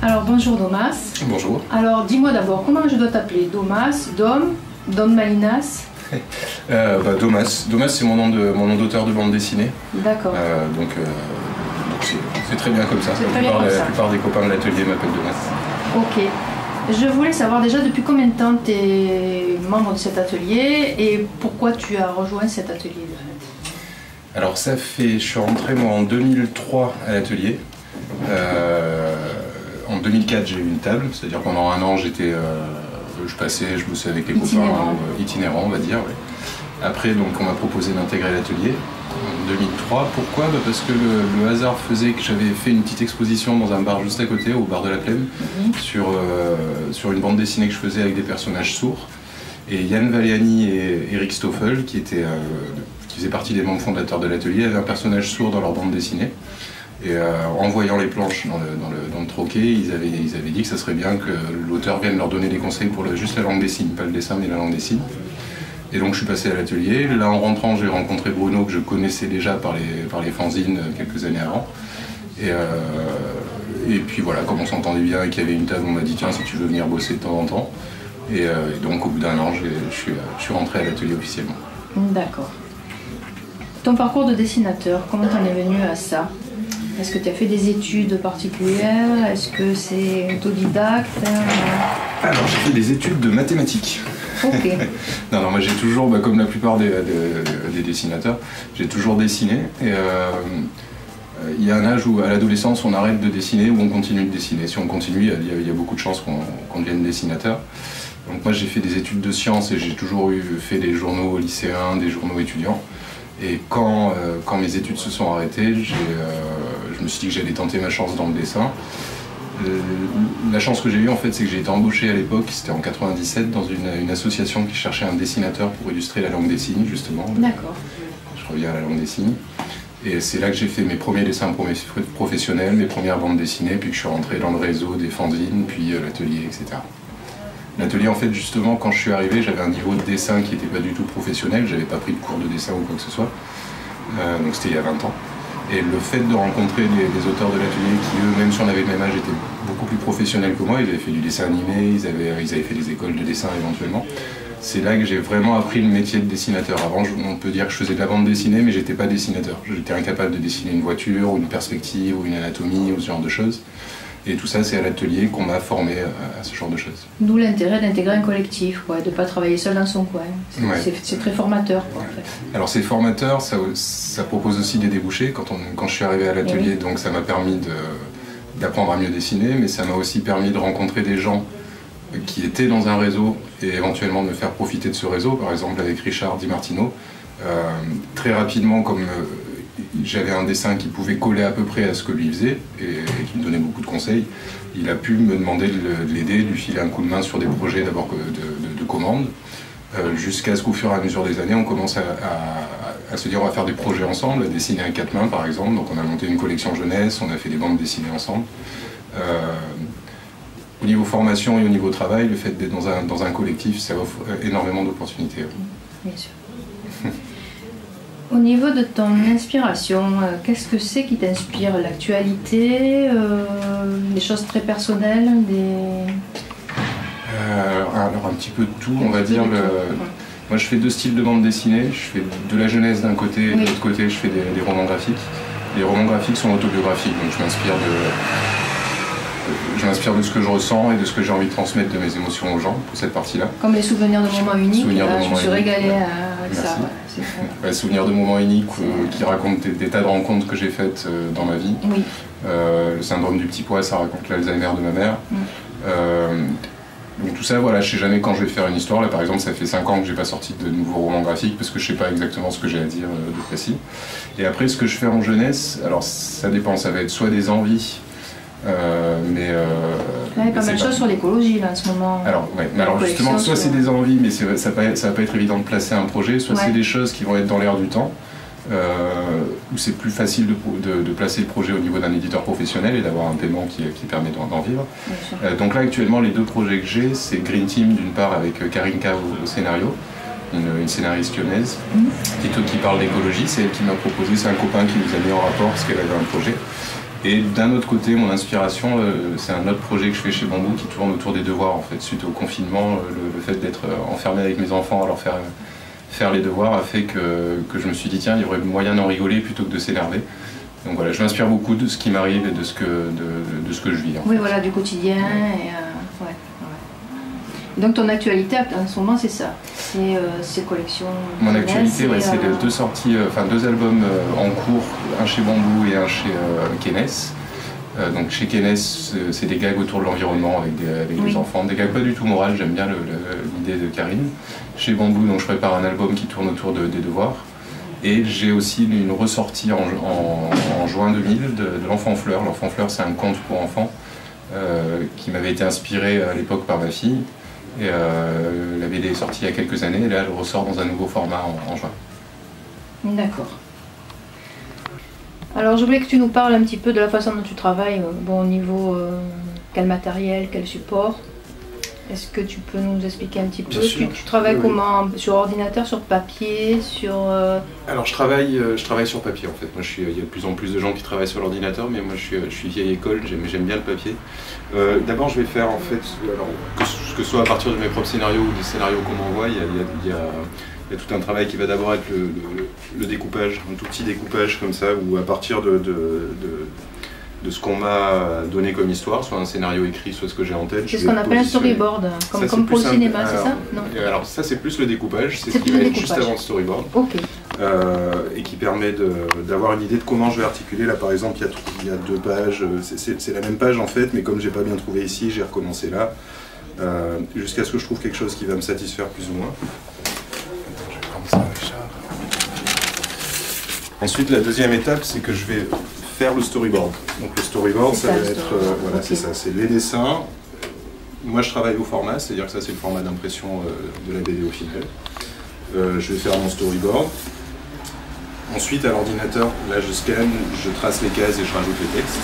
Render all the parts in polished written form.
Alors bonjour Domas. Bonjour. Alors dis-moi d'abord, comment je dois t'appeler? Domas, Dom Malinas? Domas. Domas, c'est mon nom d'auteur de bande dessinée. D'accord. Donc c'est très bien comme ça. La plupart des copains de l'atelier m'appellent Domas. Ok. Je voulais savoir déjà depuis combien de temps tu es membre de cet atelier et pourquoi tu as rejoint cet atelier de fait. Alors je suis rentré moi en 2003 à l'atelier. En 2004 j'ai eu une table, c'est-à-dire pendant un an je bossais avec les copains itinérants on va dire. Ouais. Après donc on m'a proposé d'intégrer l'atelier en 2003. Pourquoi? Parce que le hasard faisait que j'avais fait une petite exposition dans un bar juste à côté, au bar de la Plaine, sur une bande dessinée que je faisais avec des personnages sourds. Et Yann Valiani et Eric Stoffel, qui faisaient partie des membres fondateurs de l'atelier, avaient un personnage sourd dans leur bande dessinée. Et en voyant les planches dans le troquet, ils avaient dit que ça serait bien que l'auteur vienne leur donner des conseils pour juste la langue des signes, pas le dessin mais la langue des signes. Et donc je suis passé à l'atelier. Là en rentrant, j'ai rencontré Bruno que je connaissais déjà par les fanzines quelques années avant. Et puis voilà, comme on s'entendait bien et qu'il y avait une table, on m'a dit tiens si tu veux venir bosser de temps en temps. Et donc au bout d'un an, je suis rentré à l'atelier officiellement. D'accord. Ton parcours de dessinateur, comment t'en es venu à ça? Est-ce que tu as fait des études particulières? Est-ce que c'est autodidacte? Alors j'ai fait des études de mathématiques. Ok. Non, moi j'ai toujours, comme la plupart des dessinateurs, j'ai toujours dessiné. Et il y a un âge où à l'adolescence on arrête de dessiner ou on continue de dessiner. Si on continue, il y a beaucoup de chances qu'on devienne dessinateur. Donc moi j'ai fait des études de sciences et j'ai toujours fait des journaux lycéens, des journaux étudiants. Et quand mes études se sont arrêtées, je me suis dit que j'allais tenter ma chance dans le dessin. La chance que j'ai eue en fait, c'est que j'ai été embauché à l'époque, c'était en 97, dans une association qui cherchait un dessinateur pour illustrer la langue des signes justement. D'accord. Je reviens à la langue des signes. Et c'est là que j'ai fait mes premiers dessins professionnels, mes premières bandes dessinées, puis que je suis rentré dans le réseau des fanzines, puis l'atelier, etc. L'atelier, en fait, justement, quand je suis arrivé, j'avais un niveau de dessin qui n'était pas du tout professionnel, j'avais pas pris de cours de dessin ou quoi que ce soit, donc c'était il y a 20 ans. Et le fait de rencontrer des auteurs de l'atelier qui, eux, même si on avait le même âge, étaient beaucoup plus professionnels que moi, ils avaient fait du dessin animé, ils avaient fait des écoles de dessin éventuellement, c'est là que j'ai vraiment appris le métier de dessinateur. Avant, on peut dire que je faisais de la bande dessinée, mais j'étais pas dessinateur. J'étais incapable de dessiner une voiture, ou une perspective, ou une anatomie, ou ce genre de choses. Et tout ça, c'est à l'atelier qu'on m'a formé à ce genre de choses. D'où l'intérêt d'intégrer un collectif, quoi, de ne pas travailler seul dans son coin. C'est très formateur. Quoi, en fait. Alors c'est formateur, ça propose aussi des débouchés. Quand je suis arrivé à l'atelier, donc ça m'a permis d'apprendre à mieux dessiner, mais ça m'a aussi permis de rencontrer des gens qui étaient dans un réseau et éventuellement de me faire profiter de ce réseau. Par exemple avec Richard Di Martino, très rapidement, comme j'avais un dessin qui pouvait coller à peu près à ce que lui faisait et qui me donnait beaucoup de conseils, il a pu me demander de l'aider, de lui filer un coup de main sur des projets d'abord de commandes, jusqu'à ce qu'au fur et à mesure des années, on commence à se dire on va faire des projets ensemble, à dessiner un 4 mains par exemple, donc on a monté une collection jeunesse, on a fait des bandes dessinées ensemble. Au niveau formation et au niveau travail, le fait d'être dans un collectif, ça offre énormément d'opportunités. Bien sûr. Au niveau de ton inspiration, qu'est-ce que c'est qui t'inspire? L'actualité, des choses très personnelles, alors un petit peu de tout, on va dire. Moi je fais deux styles de bande dessinée, je fais de la jeunesse d'un côté et de l'autre côté je fais des romans graphiques. Les romans graphiques sont autobiographiques, donc je m'inspire de ce que je ressens et de ce que j'ai envie de transmettre de mes émotions aux gens pour cette partie-là. Comme les souvenirs de moments uniques, je me suis régalée avec ça. Ouais, souvenirs de moments uniques qui racontent des tas de rencontres que j'ai faites dans ma vie. Oui. Le syndrome du petit pois, ça raconte l'Alzheimer de ma mère. Donc tout ça, voilà, je sais jamais quand je vais faire une histoire. Là par exemple, ça fait 5 ans que j'ai pas sorti de nouveaux romans graphiques parce que je sais pas exactement ce que j'ai à dire de précis. Et après, ce que je fais en jeunesse, alors ça dépend, ça va être soit des envies, il y a pas mal de choses sur l'écologie là en ce moment. Alors justement, soit c'est des envies, mais ça va pas être évident de placer un projet, soit c'est des choses qui vont être dans l'air du temps, où c'est plus facile de placer le projet au niveau d'un éditeur professionnel et d'avoir un paiement qui permet d'en vivre. Donc là actuellement, les deux projets que j'ai, c'est Green Team d'une part avec Karinka au scénario, une scénariste lyonnaise qui parle d'écologie, c'est elle qui m'a proposé, c'est un copain qui nous a mis en rapport parce qu'elle avait un projet. Et d'un autre côté, mon inspiration, c'est un autre projet que je fais chez Bambou qui tourne autour des devoirs en fait. Suite au confinement, le fait d'être enfermé avec mes enfants à leur faire les devoirs a fait que je me suis dit tiens, il y aurait moyen d'en rigoler plutôt que de s'énerver. Donc voilà, je m'inspire beaucoup de ce qui m'arrive et de ce que je vis. Oui, voilà, du quotidien. Et, ouais. Donc ton actualité en ce moment, c'est ça, c'est ces collections. Mon actualité, ouais, c'est deux sorties, deux albums en cours, un chez Bambou et un chez Kenes. Donc chez Kenes, c'est des gags autour de l'environnement avec des enfants, des gags pas du tout moraux, j'aime bien l'idée de Karine. Chez Bambou, donc je prépare un album qui tourne autour des devoirs. Et j'ai aussi une ressortie en juin 2000 de L'Enfant Fleur. L'Enfant Fleur, c'est un conte pour enfants qui m'avait été inspiré à l'époque par ma fille. Et la BD est sortie il y a quelques années, et là elle ressort dans un nouveau format en juin. D'accord. Alors je voulais que tu nous parles un petit peu de la façon dont tu travailles, au niveau quel matériel, quel support. Est-ce que tu peux nous expliquer un petit peu? Tu travailles comment? Sur ordinateur, sur papier, sur... Alors je travaille sur papier en fait. Moi, il y a de plus en plus de gens qui travaillent sur l'ordinateur, mais moi je suis vieille école, j'aime bien le papier. D'abord je vais faire en fait, alors, que ce soit à partir de mes propres scénarios ou des scénarios qu'on m'envoie, il y a tout un travail qui va d'abord être le découpage, un tout petit découpage comme ça, où à partir de ce qu'on m'a donné comme histoire, soit un scénario écrit, soit ce que j'ai en tête. C'est ce qu'on appelle un storyboard, comme pour le cinéma, c'est ça? Non. Alors ça c'est plus le découpage, c'est ce qui va être juste avant le storyboard. Ok. Et qui permet d'avoir une idée de comment je vais articuler. Là par exemple, il y a 2 pages, c'est la même page en fait, mais comme j'ai pas bien trouvé ici, j'ai recommencé là, jusqu'à ce que je trouve quelque chose qui va me satisfaire plus ou moins. Attends, je vais prendre ça, Richard. Ensuite, la deuxième étape, c'est que je vais faire le storyboard. Donc le storyboard, ça va être, voilà, c'est ça, c'est les dessins. Moi je travaille au format, c'est-à-dire que ça c'est le format d'impression de la BD au final. Je vais faire mon storyboard. Ensuite à l'ordinateur, là je scanne, je trace les cases et je rajoute les textes.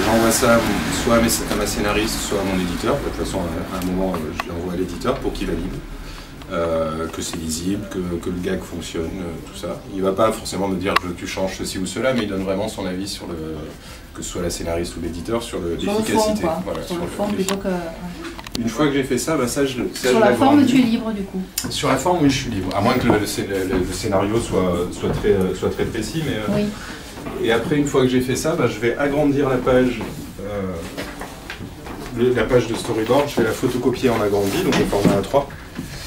J'envoie ça soit à ma scénariste, soit à mon éditeur. De toute façon, à un moment, je l'envoie à l'éditeur pour qu'il valide. Que c'est lisible, que le gag fonctionne, tout ça. Il ne va pas forcément me dire je veux que tu changes ceci ou cela, mais il donne vraiment son avis sur que ce soit la scénariste ou l'éditeur, sur l'efficacité. Voilà, sur le fond plutôt que... Une fois que j'ai fait ça, ça je sur la forme, tu es libre du coup? Sur la forme, oui, je suis libre. À moins que le scénario soit très précis. Mais, oui. Et après, une fois que j'ai fait ça, je vais agrandir la page de storyboard, je vais la photocopier en agrandi, donc au format A3.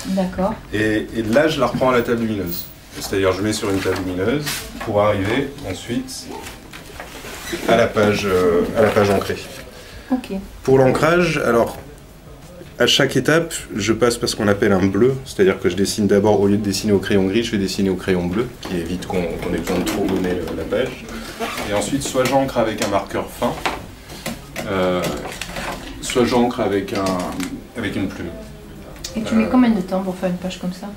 D'accord. Et là, je la reprends à la table lumineuse. C'est-à-dire, je mets sur une table lumineuse pour arriver ensuite à la page ancrée. Ok. Pour l'ancrage, alors, à chaque étape, je passe par ce qu'on appelle un bleu, c'est-à-dire que je dessine d'abord, au lieu de dessiner au crayon gris, je vais dessiner au crayon bleu, qui évite qu'on ait besoin de trop donner la page. Et ensuite, soit j'encre avec un marqueur fin, soit j'encre avec une plume. Et tu mets combien de temps pour faire une page comme ça?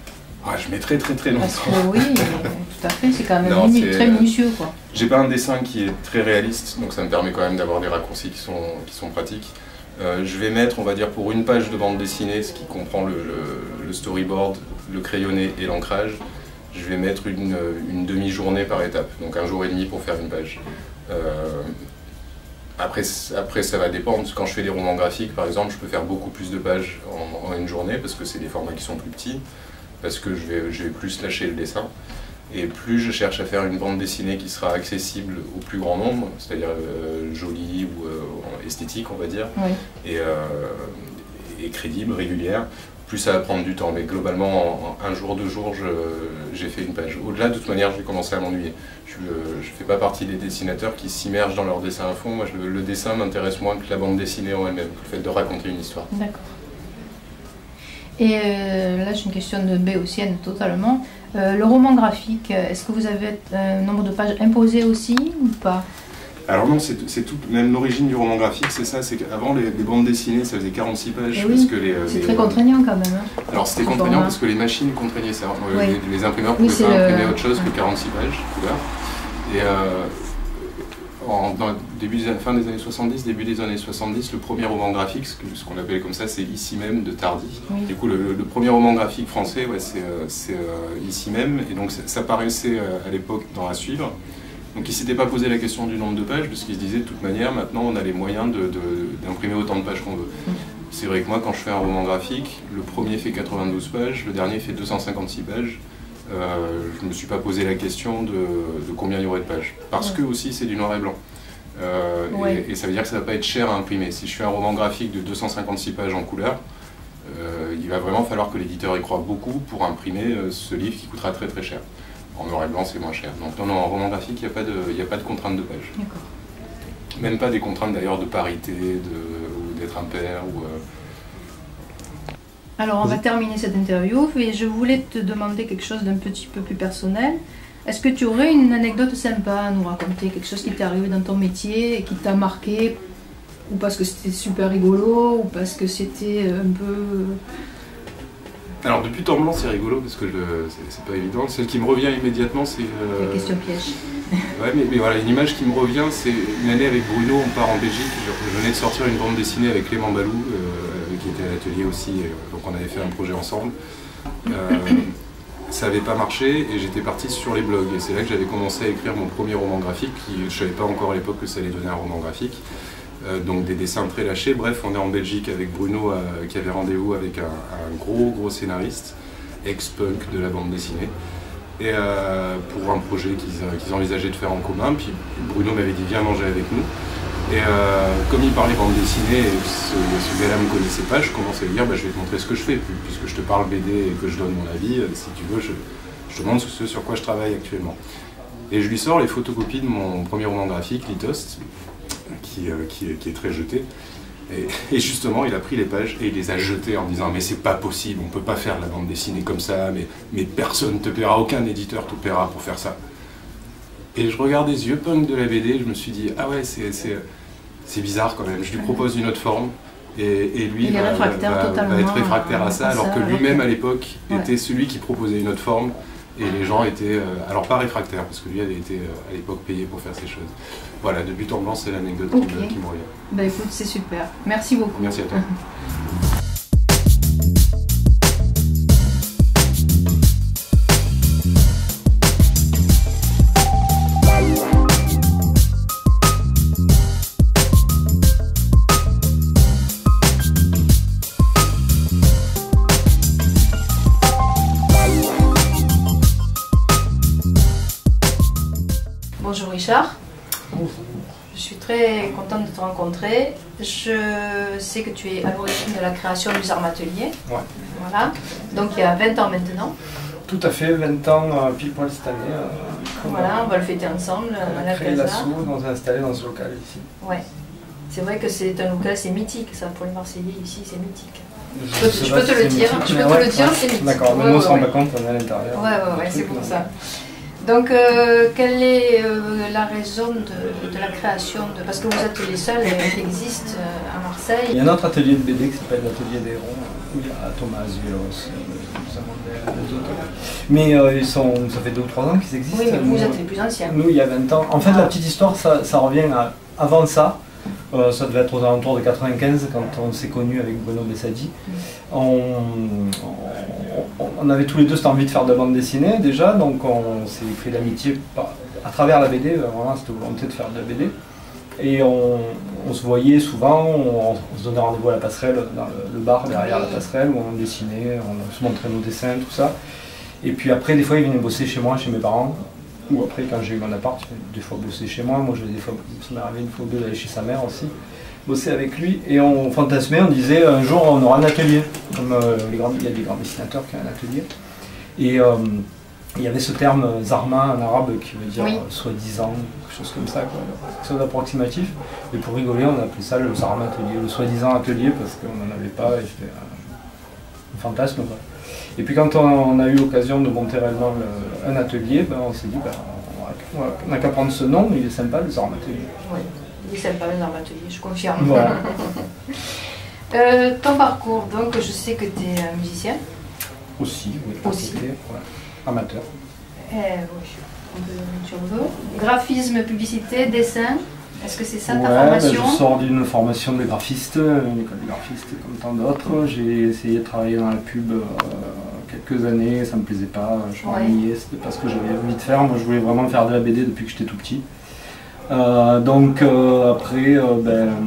Je mets très longtemps. Parce que oui, tout à fait, c'est quand même très minutieux, quoi. J'ai pas un dessin qui est très réaliste, donc ça me permet quand même d'avoir des raccourcis qui sont pratiques. Je vais mettre, on va dire, pour une page de bande dessinée, ce qui comprend le storyboard, le crayonné et l'ancrage, je vais mettre une demi-journée par étape, donc 1 jour et demi pour faire une page. Après, ça va dépendre. Quand je fais des romans graphiques, par exemple, je peux faire beaucoup plus de pages en une journée parce que c'est des formats qui sont plus petits, parce que je vais plus lâcher le dessin. Et plus je cherche à faire une bande dessinée qui sera accessible au plus grand nombre, c'est-à-dire jolie ou esthétique, on va dire, oui. Et crédible, régulière, plus ça va prendre du temps. Mais globalement, en 1 jour, 2 jours, j'ai fait une page. Au-delà, de toute manière, je vais commencer à m'ennuyer. Je ne fais pas partie des dessinateurs qui s'immergent dans leur dessin à fond. Moi, le dessin m'intéresse moins que la bande dessinée en elle-même, le fait de raconter une histoire. D'accord. Et là, j'ai une question de béotienne totalement. Le roman graphique, est-ce que vous avez un nombre de pages imposé aussi ou pas? Alors non, c'est tout, même l'origine du roman graphique, c'est ça, c'est qu'avant les bandes dessinées, ça faisait 46 pages. C'est très contraignant quand même. Hein, alors c'était contraignant parce que les machines contraignaient ça. Les imprimeurs ne pouvaient pas imprimer autre chose que 46 pages. Et fin des années 70, début des années 70, le premier roman graphique, ce qu'on appelait comme ça, c'est Ici même de Tardy. Oui. Du coup, le premier roman graphique français, c'est Ici même, et donc ça paraissait à l'époque dans À suivre. Donc il ne s'était pas posé la question du nombre de pages, parce qu'il se disait de toute manière, maintenant on a les moyens d'imprimer autant de pages qu'on veut. C'est vrai que moi, quand je fais un roman graphique, le premier fait 92 pages, le dernier fait 256 pages. Je ne me suis pas posé la question de combien il y aurait de pages. Parce que aussi c'est du noir et blanc. Et ça veut dire que ça ne va pas être cher à imprimer. Si je fais un roman graphique de 256 pages en couleur, il va vraiment falloir que l'éditeur y croit beaucoup pour imprimer ce livre qui coûtera très très cher. En noir et blanc, c'est moins cher. Donc non, en roman graphique, il n'y a pas de contrainte de page. Même pas des contraintes d'ailleurs de parité, ou d'être impair. Alors on va terminer cette interview et je voulais te demander quelque chose d'un petit peu plus personnel. Est-ce que tu aurais une anecdote sympa à nous raconter, quelque chose qui t'est arrivé dans ton métier et qui t'a marqué, ou parce que c'était super rigolo, ou parce que c'était un peu... Alors depuis Temps Blanc c'est rigolo parce que c'est pas évident. Celle qui me revient immédiatement c'est... La question piège. Ouais, mais voilà, une image qui me revient, c'est une année avec Bruno, on part en Belgique. Je venais de sortir une bande dessinée avec Clément Balou, qui était à l'atelier aussi, donc on avait fait un projet ensemble. Ça n'avait pas marché et j'étais parti sur les blogs. Et c'est là que j'avais commencé à écrire mon premier roman graphique. Je ne savais pas encore à l'époque que ça allait donner un roman graphique. Donc des dessins très lâchés. Bref, on est en Belgique avec Bruno qui avait rendez-vous avec un gros scénariste, ex-punk de la bande dessinée. Et pour un projet qu'ils envisageaient de faire en commun. Puis Bruno m'avait dit viens manger avec nous. Et comme il parlait bande dessinée et ce gars-là ne me connaissait pas, je commençais à lui dire je vais te montrer ce que je fais. Puisque je te parle BD et que je donne mon avis, si tu veux, je te montre ce sur quoi je travaille actuellement. Et je lui sors les photocopies de mon premier roman graphique, Litost, qui est très jeté. Et justement, il a pris les pages et il les a jetées en disant mais c'est pas possible, on peut pas faire de la bande dessinée comme ça, mais personne ne te paiera, aucun éditeur te paiera pour faire ça. Et je regarde les yeux punk de la BD et je me suis dit ah ouais c'est bizarre quand même, je lui propose une autre forme et lui va être réfractaire à ça, alors que lui-même à l'époque était celui qui proposait une autre forme. Et les gens étaient, alors pas réfractaires, parce que lui avait été à l'époque payé pour faire ces choses. Voilà, de but en blanc, c'est l'anecdote qui me revient. Bah écoute, c'est super. Merci beaucoup. Merci à toi. Bonjour Richard. Je suis très contente de te rencontrer. Je sais que tu es à l'origine de la création du Zarm Atelier. Ouais. Voilà. Donc il y a 20 ans maintenant. Tout à fait, 20 ans pile poil cette année. Voilà, on va le fêter ensemble à la créé l'assaut, on s'est installé dans ce local ici. Ouais. C'est vrai que c'est un local, c'est mythique ça, pour les Marseillais ici, c'est mythique. Je peux te le dire, c'est mythique. D'accord, mais nous on se rend pas compte, on est à l'intérieur. Ouais, c'est pour ça. Donc, quelle est la raison de la création de... Parce que vous êtes les seuls qui existent à Marseille. Il y a un autre atelier de BD qui s'appelle l'atelier des Ronds, où il y a Thomas Zuelos, les autres. Mais ça fait 2 ou 3 ans qu'ils existent. Oui, mais vous êtes les plus anciens. Nous, il y a 20 ans. En fait, la petite histoire, ça revient avant ça. Ça devait être aux alentours de 95 quand on s'est connus avec Bruno Bessadi. On avait tous les deux cette envie de faire de la bande dessinée déjà, donc on s'est fait d'amitié à travers la BD, vraiment cette volonté de faire de la BD. Et on se voyait souvent, on se donnait rendez-vous à la passerelle, dans le bar derrière la passerelle où on dessinait, on se montrait nos dessins, tout ça. Et puis après, des fois, il venait bosser chez moi, chez mes parents. Ou après, quand j'ai eu mon appart, des fois bosser chez moi. Moi, ça m'est arrivé une fois ou deux d'aller chez sa mère aussi, bosser avec lui. Et on fantasmait, on disait un jour on aura un atelier. Comme il y a des grands dessinateurs qui ont un atelier. Et il y avait ce terme Zarma en arabe qui veut dire soi-disant, quelque chose comme ça, quelque chose d'approximatif. Et pour rigoler, on appelait ça le Zarma atelier, le soi-disant atelier, parce qu'on n'en avait pas et c'était un fantasme. Quoi. Et puis quand on a eu l'occasion de monter réellement un atelier, on s'est dit on n'a qu'à prendre ce nom, il est sympa le Zarm Atelier. Oui, il est sympa le Zarm Atelier, je confirme. Voilà. Ton parcours, donc je sais que tu es musicien. Aussi, oui. Aussi. Ouais. Amateur. Oui, un peu sur le dos. Graphisme, publicité, dessin. Est-ce que c'est ça ta formation? Je sors d'une formation de graphiste, une école de graphiste comme tant d'autres. J'ai essayé de travailler dans la pub quelques quelques années, ça me plaisait pas, je m'ennuyais, c'était pas ce que j'avais envie de faire. Moi je voulais vraiment faire de la BD depuis que j'étais tout petit. Après,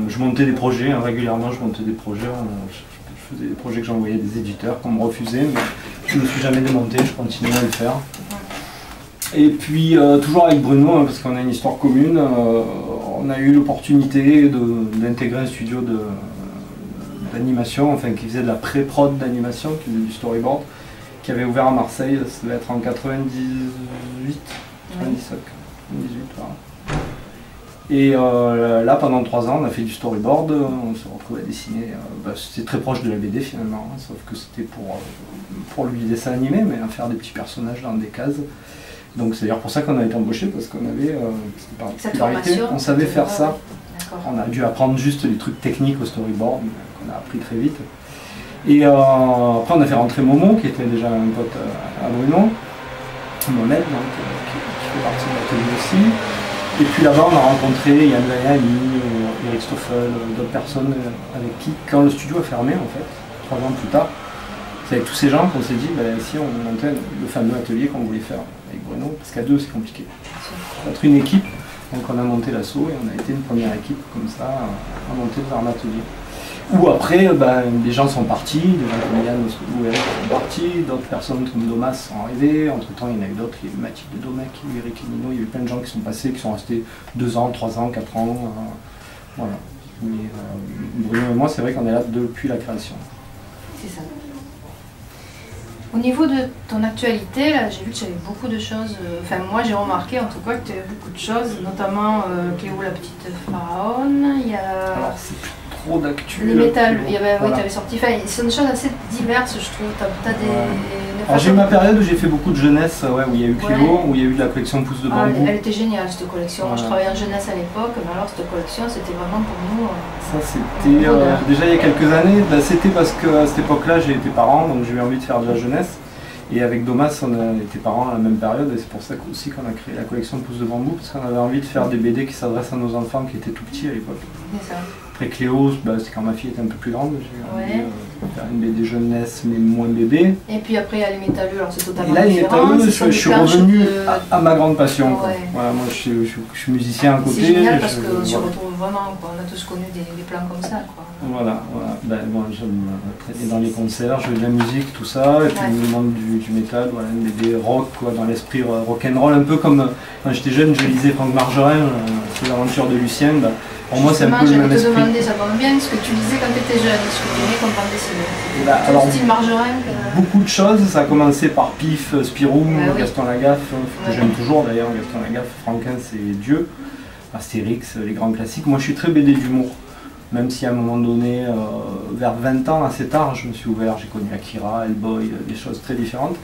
je montais des projets, régulièrement je montais des projets, je faisais des projets que j'envoyais à des éditeurs qu'on me refusait, mais je ne me suis jamais démonté, je continuais à le faire. Et puis toujours avec Bruno, parce qu'on a une histoire commune, on a eu l'opportunité d'intégrer un studio d'animation, enfin qui faisait de la pré-prod d'animation, qui faisait du storyboard, qui avait ouvert à Marseille, ça devait être en 98, 97, 98, voilà. Et là, pendant 3 ans, on a fait du storyboard, on s'est retrouvé à dessiner, c'était très proche de la BD finalement, hein, sauf que c'était pour lui dessin animé, mais à faire des petits personnages dans des cases. Donc c'est d'ailleurs pour ça qu'on a été embauché, parce qu'on avait cette particularité, on savait faire ça. On a dû apprendre juste les trucs techniques au storyboard, qu'on a appris très vite. Et après on a fait rentrer Momo, qui était déjà un pote à Bruno, Mohamed, donc, qui fait partie de l'atelier aussi. Et puis là-bas on a rencontré Yann Layani, Eric Stoffel, d'autres personnes avec qui, quand le studio a fermé en fait, 3 ans plus tard, c'est avec tous ces gens qu'on s'est dit, si on montait le fameux atelier qu'on voulait faire avec Bruno, parce qu'à 2 c'est compliqué. Il faut être une équipe, donc on a monté l'assaut et on a été une première équipe comme ça à monter vers l'atelier. Ou après, des gens sont partis, des gens comme Yann ou Eric sont partis, d'autres personnes comme Domas sont arrivées, entre temps il y en a eu d'autres, il y a eu Mathilde de Domecq, il y a eu Eric et Nino, il y a eu plein de gens qui sont passés, qui sont restés 2 ans, 3 ans, 4 ans, voilà. Mais Bruno et moi, c'est vrai qu'on est là depuis la création. C'est ça. Au niveau de ton actualité, là, j'ai vu que tu avais beaucoup de choses, moi j'ai remarqué en tout cas que tu avais beaucoup de choses, notamment Cléo la petite pharaon, il y a... Alors c'est plus trop d'actu. Les métal, oui, tu avais sorti, c'est des choses assez diverses je trouve, t'as des... Alors j'ai eu ma période où j'ai fait beaucoup de jeunesse, où il y a eu Cléo, où il y a eu de la collection Pouce de bambou. Elle était géniale cette collection, moi je travaillais en jeunesse à l'époque, mais alors cette collection c'était vraiment pour nous... Ça c'était déjà il y a quelques années, c'était parce qu'à cette époque-là j'ai été parent, donc j'ai eu envie de faire de la jeunesse. Et avec Domas, on a été parents à la même période, et c'est pour ça aussi qu'on a créé la collection Pouce de bambou, parce qu'on avait envie de faire des BD qui s'adressent à nos enfants qui étaient tout petits à l'époque. C'est ça. Après Cléo, c'est quand ma fille était un peu plus grande, j'ai envie de faire une BD jeunesse mais moins bébé. Et puis après il y a les métalleux, alors c'est totalement différent. Et là les métalleux, je suis revenu à ma grande passion. Ouais. Voilà, moi je suis musicien à côté. C'est génial parce qu'on se retrouve vraiment, on a tous connu des plans comme ça. Voilà. Moi j'aime traîner dans les concerts, jouer de la musique, tout ça, et puis le monde du métal, une BD rock, dans l'esprit rock'n'roll, un peu comme quand j'étais jeune, je lisais Franck Margerin, Les aventures de Lucien. Pour moi, c'est un peu le même esprit. Je me demandais, ça tombe bien, ce que tu lisais quand tu étais jeune, ce que tu aimais comme bande dessinée. Alors, style Margerin beaucoup de choses, ça a commencé par Pif, Spirou, Gaston Lagaffe, que j'aime toujours d'ailleurs, Gaston Lagaffe, Franquin c'est Dieu, Astérix, les grands classiques. Moi je suis très BD d'humour, même si à un moment donné, vers 20 ans, assez tard, je me suis ouvert, j'ai connu Akira, Hellboy, des choses très différentes.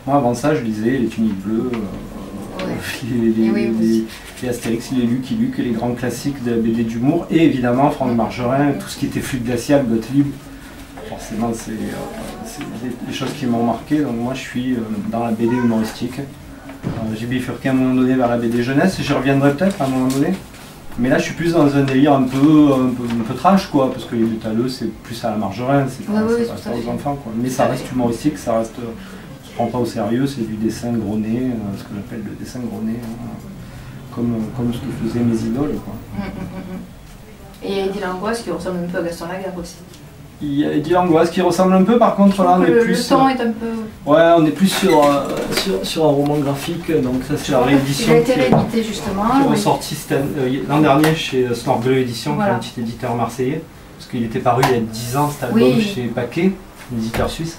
Moi avant ça, je lisais les Tuniques Bleues, les Astérix, les Lucky Luke, les grands classiques de la BD d'humour, et évidemment Franck Margerin, tout ce qui était Fluide glacial, Gottlieb. Forcément, c'est des choses qui m'ont marqué, donc moi je suis dans la BD humoristique. J'ai bifurqué à un moment donné vers la BD jeunesse, et j'y reviendrai peut-être à un moment donné. Mais là je suis plus dans un délire un peu trash, parce que les métalleux c'est plus à la Margerin, c'est pas aux enfants, Mais ça reste humoristique, ça reste... Je prends pas au sérieux, c'est du dessin gros nez, ce que j'appelle le dessin gros nez, comme ce que faisaient mes idoles. Et il y a Eddie Langlois qui ressemble un peu à Gaston Lagaffe aussi. Il y a Eddie Langlois qui ressemble un peu, par contre là on est plus... Le ton est un peu... Ouais, on est plus sur un roman graphique, donc ça c'est la réédition. Il a été réédité justement. Qui est ressorti l'an dernier chez Snorbleu Édition, qui est un petit éditeur marseillais, parce qu'il était paru il y a 10 ans cet album chez Paquet, un éditeur suisse.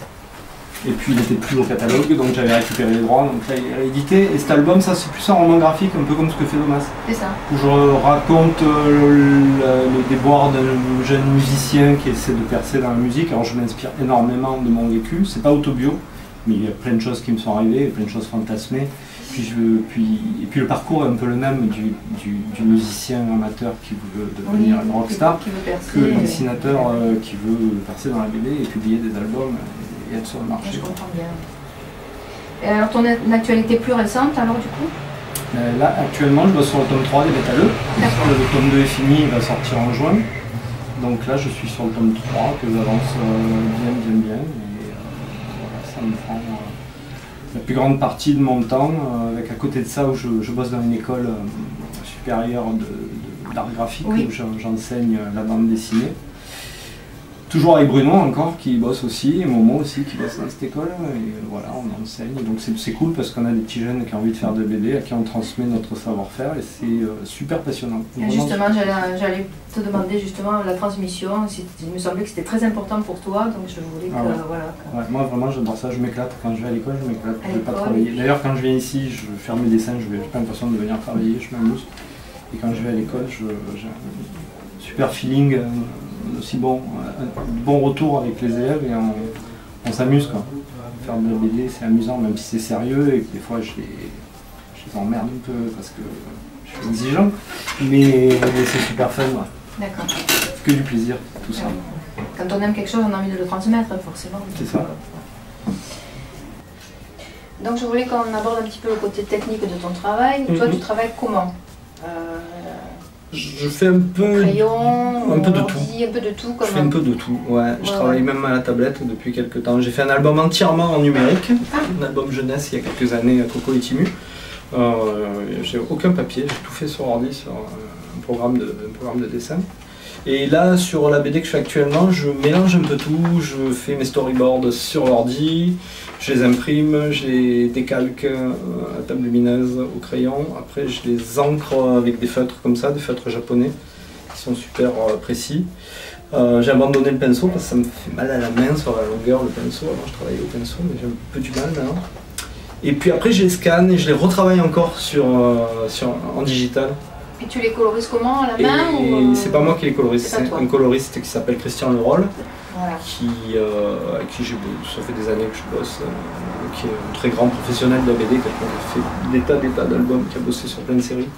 Et puis il n'était plus au catalogue, donc j'avais récupéré les droits, donc là il est réédité. Et cet album, ça c'est plus un roman graphique, un peu comme ce que fait Domas. C'est ça. Où je raconte le déboire d'un jeune musicien qui essaie de percer dans la musique. Alors je m'inspire énormément de mon vécu, c'est pas autobio, mais il y a plein de choses qui me sont arrivées, plein de choses fantasmées. Et puis le parcours est un peu le même du musicien amateur qui veut devenir une rockstar, que le dessinateur qui veut percer dans la BD et publier des albums. Sur le marché. Je comprends bien. Et alors ton actualité plus récente alors du coup Là actuellement je dois sur le tome 3 des métalleux. Le tome 2 est fini, il va sortir en juin. Donc là je suis sur le tome 3 que j'avance bien. Et voilà, ça me prend la plus grande partie de mon temps, avec à côté de ça où je bosse dans une école supérieure d'art graphique, oui. où j'enseigne la bande dessinée. Toujours avec Bruno encore qui bosse aussi, et Momo aussi qui bosse dans cette école, et voilà, on enseigne. Donc c'est cool parce qu'on a des petits jeunes qui ont envie de faire de BD, à qui on transmet notre savoir-faire, et c'est super passionnant. Et justement, j'allais te demander justement la transmission, il me semblait que c'était très important pour toi, donc je voulais que... voilà. Ouais, moi vraiment j'adore ça, je m'éclate. Quand je vais à l'école, je m'éclate, je ne vais pas travailler. D'ailleurs quand je viens ici, je fais mes dessins, je n'ai pas l'impression de venir travailler, je m'amuse. Et quand je vais à l'école, j'ai un super feeling, aussi bon retour avec les élèves, et on s'amuse quoi. Faire de la BD c'est amusant, même si c'est sérieux et que des fois je les emmerde un peu parce que je suis exigeant, mais c'est super fun. Ouais. D'accord. C'est que du plaisir, tout ça. Quand on aime quelque chose, on a envie de le transmettre, forcément. C'est ça. Donc je voulais qu'on aborde un petit peu le côté technique de ton travail. Toi, tu travailles comment? Je fais un peu, crayon, un peu de tout. Un peu de tout je fais un peu de tout, ouais. Je travaille même à la tablette depuis quelques temps. J'ai fait un album entièrement en numérique, un album jeunesse il y a quelques années à Coco et Timu. J'ai aucun papier, j'ai tout fait sur ordi, sur un programme de dessin. Et là, sur la BD que je fais actuellement, je mélange un peu tout, je fais mes storyboards sur l'ordi, je les imprime, je les décalque à table lumineuse au crayon, après je les encre avec des feutres comme ça, des feutres japonais, qui sont super précis. J'ai abandonné le pinceau parce que ça me fait mal à la main sur la longueur, le pinceau. Avant je travaillais au pinceau, mais j'ai un peu du mal maintenant. Et puis après je les scanne et je les retravaille encore en digital. Et tu les colorises comment, à la main ou... C'est pas moi qui les colorise, c'est un coloriste qui s'appelle Christian Leroll, voilà. Avec qui ça fait des années que je bosse, qui est un très grand professionnel de la BD, qui a fait des tas d'albums, qui a bossé sur plein de séries.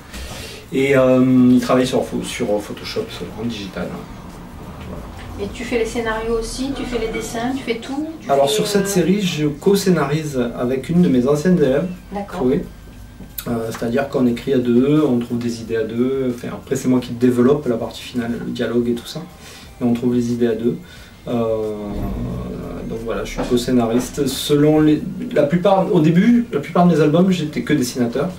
Et il travaille sur Photoshop, en digital. Et tu fais les scénarios aussi, tu fais les dessins, tu fais tout? Alors sur cette série, je co-scénarise avec une de mes anciennes élèves, Chloé. C'est-à-dire qu'on écrit à deux, on trouve des idées à deux, enfin, après c'est moi qui développe la partie finale, le dialogue et tout ça, et on trouve les idées à deux. Donc voilà, je suis co-scénariste. Au début, la plupart de mes albums, j'étais que dessinateur,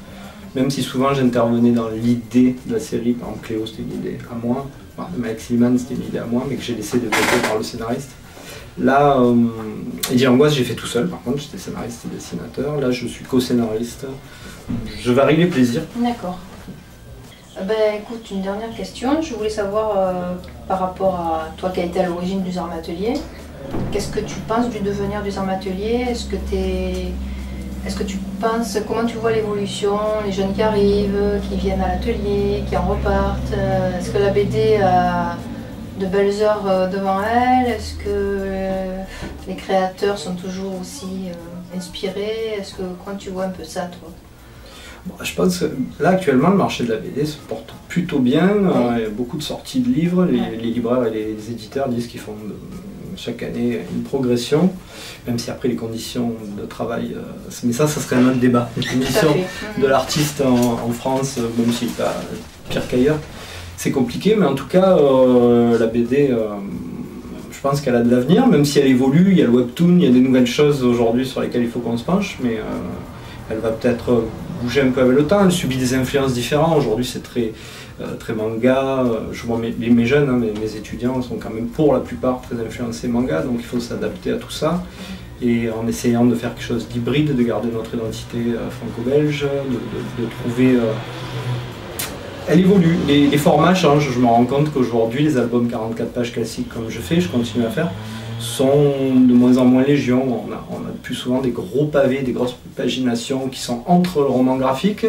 même si souvent j'intervenais dans l'idée de la série. Par exemple, Cléo, c'était une idée à moi, Max Liman, c'était une idée à moi, mais que j'ai laissé développer par le scénariste. Là, Eddie Angoisse, j'ai fait tout seul, par contre, j'étais scénariste et dessinateur. Là, je suis co-scénariste. Je varie les plaisirs. D'accord. Ben écoute, une dernière question. Je voulais savoir, par rapport à toi qui as été à l'origine du Zarm Atelier, qu'est-ce que tu penses du devenir du Zarm Atelier? Est-ce que tu penses, comment tu vois l'évolution, les jeunes qui arrivent, qui viennent à l'atelier, qui en repartent? Est-ce que la BD a de belles heures devant elle? Est-ce que les créateurs sont toujours aussi inspirés? Comment tu vois un peu ça, toi? Je pense que là actuellement le marché de la BD se porte plutôt bien, il y a beaucoup de sorties de livres, les libraires et les éditeurs disent qu'ils font chaque année une progression, même si après les conditions de travail, mais ça serait un autre débat, les conditions de l'artiste en France, même s'il n'est pas pire qu'ailleurs, c'est compliqué, mais en tout cas la BD, je pense qu'elle a de l'avenir, même si elle évolue, il y a le webtoon, il y a des nouvelles choses aujourd'hui sur lesquelles il faut qu'on se penche, mais elle va peut-être bouger un peu avec le temps, elle subit des influences différentes. Aujourd'hui c'est très manga, je vois mes jeunes, mes étudiants sont quand même pour la plupart très influencés manga, donc il faut s'adapter à tout ça. Et en essayant de faire quelque chose d'hybride, de garder notre identité franco-belge, de trouver... Elle évolue, les formats changent, je me rends compte qu'aujourd'hui les albums 44 pages classiques comme je continue à faire, sont de moins en moins légion. On a plus souvent des gros pavés, des grosses paginations qui sont entre le roman graphique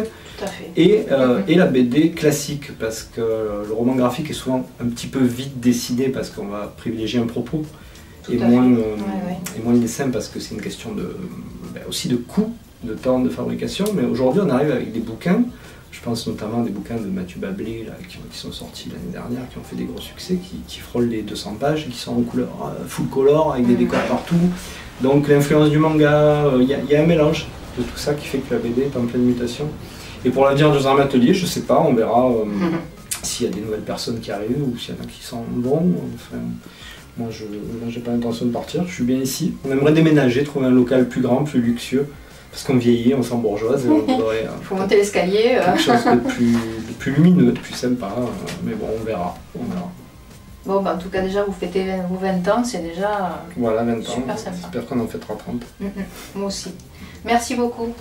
et la BD classique, parce que le roman graphique est souvent un petit peu vite dessiné parce qu'on va privilégier un propos et moins le dessin, parce que c'est une question aussi de coût, de temps de fabrication. Mais aujourd'hui on arrive avec des bouquins. Je pense notamment à des bouquins de Mathieu Bablé qui sont sortis l'année dernière, qui ont fait des gros succès, qui frôlent les 200 pages, qui sont en couleur full color, avec des décors partout. Donc l'influence du manga, il y a un mélange de tout ça qui fait que la BD est en pleine mutation. Et pour l'avenir du Zarm Atelier, je sais pas, on verra s'il y a des nouvelles personnes qui arrivent ou s'il y en a qui sont bons. Enfin, moi, j'ai pas l'intention de partir, je suis bien ici. On aimerait déménager, trouver un local plus grand, plus luxueux. parce qu'on vieillit, on s'embourgeoise et on voudrait faut monter l'escalier. quelque chose de plus lumineux, de plus sympa, mais bon, on verra. Bon, bah, en tout cas, déjà, vous fêtez vos 20 ans, c'est déjà voilà, 20 ans, super sympa. J'espère qu'on en fêtera 30. Moi aussi. Merci beaucoup.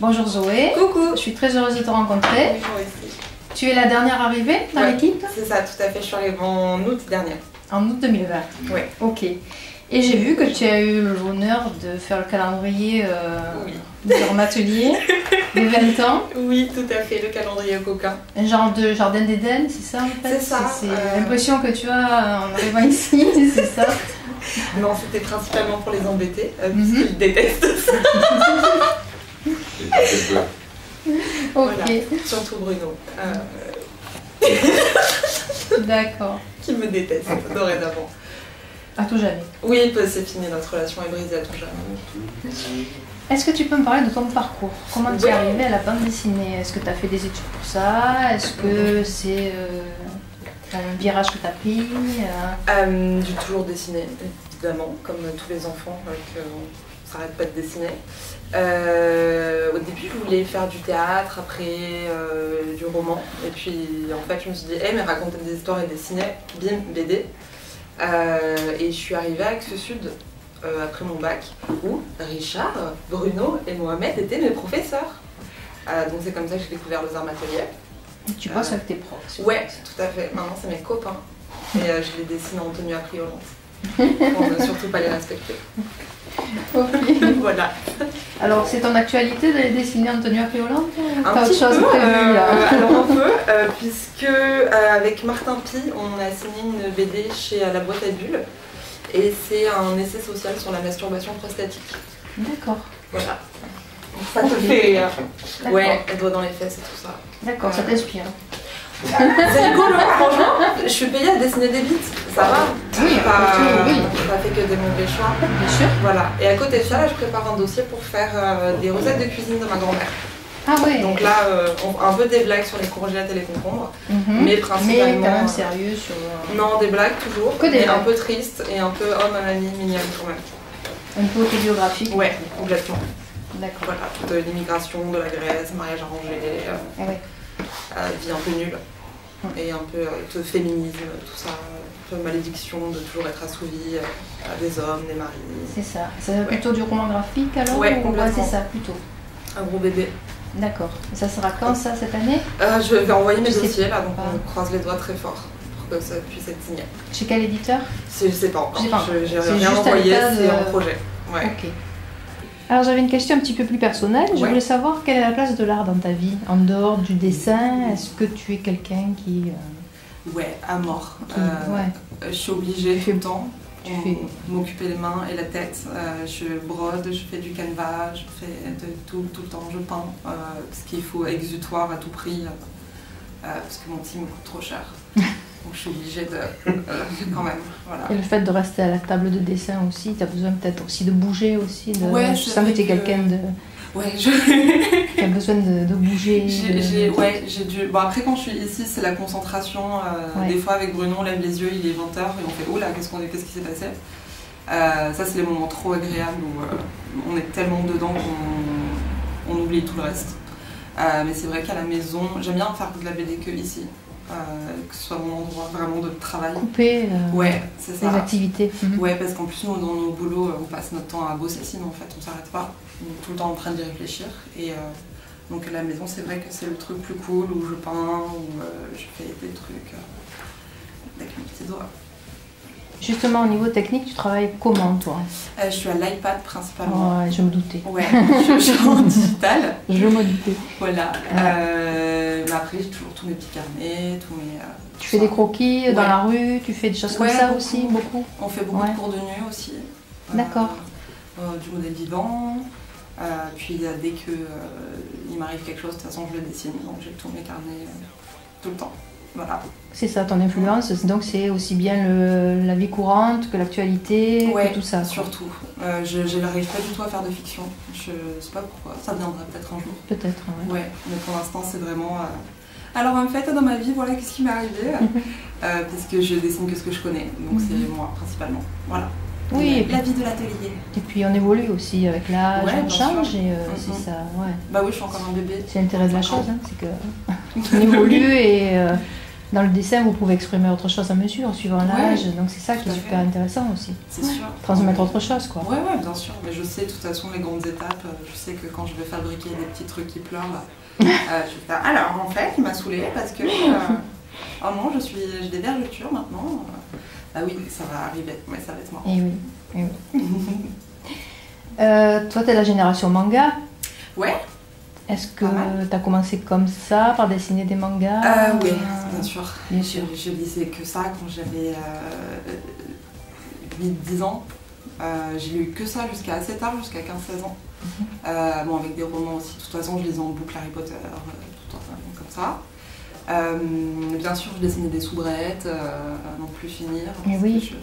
Bonjour Zoé. Coucou. Je suis très heureuse de te rencontrer. Oui, moi aussi. Tu es la dernière arrivée dans l'équipe? C'est ça, tout à fait. Je suis arrivée en août dernier. En août 2020. Oui. Ok. Et j'ai vu que tu as eu l'honneur de faire le calendrier de ton atelier des 20 ans. Oui, tout à fait, le calendrier au coquin. Un genre de jardin d'Éden, c'est ça en fait? C'est ça. C'est l'impression que tu as en arrivant ici, c'est ça? Non, c'était principalement pour les embêter, parce qu'ils détestent ça. Ok. Voilà. Surtout Bruno. D'accord. Qui me déteste dorénavant. À tout jamais. Oui, c'est fini, notre relation est brisée à tout jamais. Est-ce que tu peux me parler de ton parcours? Comment tu es arrivée à la bande dessinée? Est-ce que tu as fait des études pour ça? Est-ce que c'est un virage que tu as pris? J'ai toujours dessiné, évidemment, comme tous les enfants, on s'arrête pas de dessiner. Au début, je voulais faire du théâtre, après du roman. Et puis, en fait, je me suis dit, mais raconter des histoires et dessiner, bim, BD. Et je suis arrivée à Axe Sud après mon bac, où Richard, Bruno et Mohamed étaient mes professeurs. Donc c'est comme ça que j'ai découvert les arts ateliers. Tu bosses avec tes profs? Ouais, tout à fait. Maintenant, c'est mes copains. Et je les dessine en tenue affriolante. Pour ne surtout pas les respecter. Ok. Voilà. Alors, c'est ton actualité de les dessiner en tenue affriolante? Un T'as autre petit chose peu, prévue là? alors un peu, puisque avec Martin Pi, on a signé une BD chez La Boîte à Bulles. Et c'est un essai social sur la masturbation prostatique. D'accord. Voilà. Ça te fait... ouais, les doigts dans les fesses et tout ça. D'accord, ça t'inspire. C'est rigolo, franchement. Je suis payée à dessiner des bites, ça va. Oui, Pas fait que des mauvais choix. Bien sûr. Voilà. Et à côté de ça, là, je prépare un dossier pour faire des recettes de cuisine de ma grand-mère. Ah ouais. Donc là, un peu des blagues sur les courgettes et les concombres, mais principalement... Mais quand même sérieux sur... Non, des blagues toujours, que des mais blagues. un peu tristes et un peu oh ma mamie mignonne quand même. Un peu autobiographique. Ouais, complètement. D'accord. Voilà, de l'immigration, de la Grèce, mariage arrangé, vie un peu nulle, et un peu de féminisme, tout ça, un peu malédiction de toujours être assouvie à des hommes, des maris. C'est ça. C'est plutôt du roman graphique alors? Ouais, complètement. C'est ça, plutôt. Un gros bébé. D'accord. Ça sera quand ça, cette année? Je vais envoyer mes Je sais dossiers là, donc pas. on croise les doigts très fort pour que ça puisse être signé. Chez quel éditeur? Je sais pas encore, j'ai C'est rien juste envoyé, à l'état c'est de- en projet. Ouais. Ok. Alors j'avais une question un petit peu plus personnelle. Je Ouais. voulais savoir quelle est la place de l'art dans ta vie, en dehors du dessin. Est-ce que tu es quelqu'un qui... Ouais, à mort. ouais. Je suis obligée tout le temps. Tu fais... M'occuper les mains et la tête. Je brode, je fais du canevas, je fais tout le temps, je peins. Parce qu'il faut exutoire à tout prix, parce que mon team me coûte trop cher. Donc je suis obligée de... quand même, voilà. Et le fait de rester à la table de dessin aussi, tu as besoin peut-être aussi de bouger aussi. Ouais, je sens que tu es quelqu'un de... Ouais, qui a besoin de bouger. j'ai dû... Bon, après, quand je suis ici, c'est la concentration. Des fois, avec Bruno, on lève les yeux, il est 20h et on fait « Oh là, qu'est-ce qui s'est passé ?» Ça, c'est les moments trop agréables où on est tellement dedans qu'on oublie tout le reste. Mais c'est vrai qu'à la maison, j'aime bien faire de la BD que ici. Que ce soit mon endroit vraiment de travail. Couper ouais, c'est ça. les activités. Ouais, parce qu'en plus, nous, dans nos boulots, on passe notre temps à bosser, sinon en fait, on s'arrête pas. On est tout le temps en train d'y réfléchir. Et donc à la maison, c'est vrai que c'est le truc plus cool où je peins, où je fais des trucs avec mes petits doigts. Justement, au niveau technique, tu travailles comment, toi? Je suis à l'iPad principalement. Ouais, je me doutais. Ouais, je suis en digital. Je me doutais. Voilà. Mais après, j'ai toujours tous mes petits carnets, tous mes... Tu fais des croquis dans la rue, tu fais des choses comme ça beaucoup. Aussi, beaucoup? On fait beaucoup de cours de nu aussi. D'accord. Du modèle vivant. Puis dès que il m'arrive quelque chose, de toute façon, je le dessine. Donc j'ai tous mes carnets tout le temps. Voilà. C'est ça ton influence, donc c'est aussi bien la vie courante que l'actualité, que tout ça. Surtout. Je n'arrive pas du tout à faire de fiction. Je sais pas pourquoi, ça viendra peut-être un jour. Peut-être, oui. Ouais, mais pour l'instant c'est vraiment... Alors en fait, dans ma vie, voilà qu'est-ce qui m'est arrivé, parce que je dessine que ce que je connais, donc c'est moi principalement. Voilà. Oui, la vie de l'atelier. Et puis on évolue aussi avec l'âge, on change et c'est ça. Ouais. Bah oui, je suis encore un bébé. C'est l'intérêt de la chose, hein, c'est qu'on évolue et dans le dessin vous pouvez exprimer autre chose à mesure, suivant l'âge, donc c'est ça qui est super intéressant aussi. C'est sûr. Transmettre autre chose quoi. Ouais, bien sûr, mais je sais de toute façon les grandes étapes, je sais que quand je vais fabriquer des petits trucs qui pleurent, je vais faire, alors en fait il m'a saoulée parce que, oh non, j'ai des vergetures maintenant. Ah oui, ça va arriver, mais ça va être marrant. Et oui. Toi, tu es la génération manga. Ouais. Est-ce que tu as commencé comme ça, par dessiner des mangas? Oui, bien sûr. Je lisais que ça quand j'avais 8-10 ans. J'ai lu que ça jusqu'à assez tard, jusqu'à 15-16 ans. Bon, avec des romans aussi. De toute façon, je lisais en boucle Harry Potter, tout un comme ça. Bien sûr, je dessinais des soubrettes, à non plus finir. Et oui.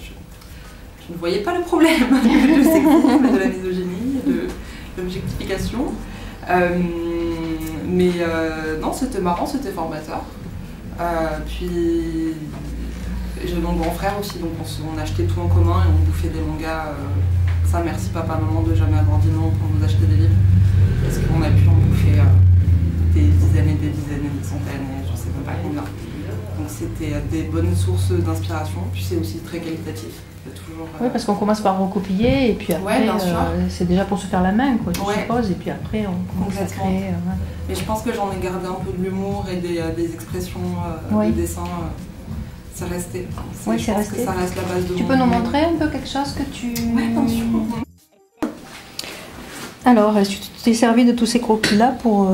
Je ne voyais pas le problème du sexisme, de la misogynie, de l'objectification. Mais non, c'était marrant, c'était formateur. Puis j'ai mon grand frère aussi, donc on achetait tout en commun et on bouffait des mangas. Ça, merci papa, maman de jamais avoir dit non pour nous acheter des livres. Parce qu'on a pu en bouffer des dizaines et des dizaines et des centaines, et je ne sais même pas combien. Donc c'était des bonnes sources d'inspiration, puis c'est aussi très qualitatif. Toujours, oui, parce qu'on commence par recopier et puis après c'est déjà pour se faire la main, quoi, je suppose, et puis après on commence à créer. Mais je pense que j'en ai gardé un peu de l'humour et des expressions de dessin. C'est resté. Oui, je pense que ça reste la base de Tu peux nous montrer un peu quelque chose que tu... Oui, bien sûr. Alors, est-ce que tu t'es servi de tous ces croquis-là pour...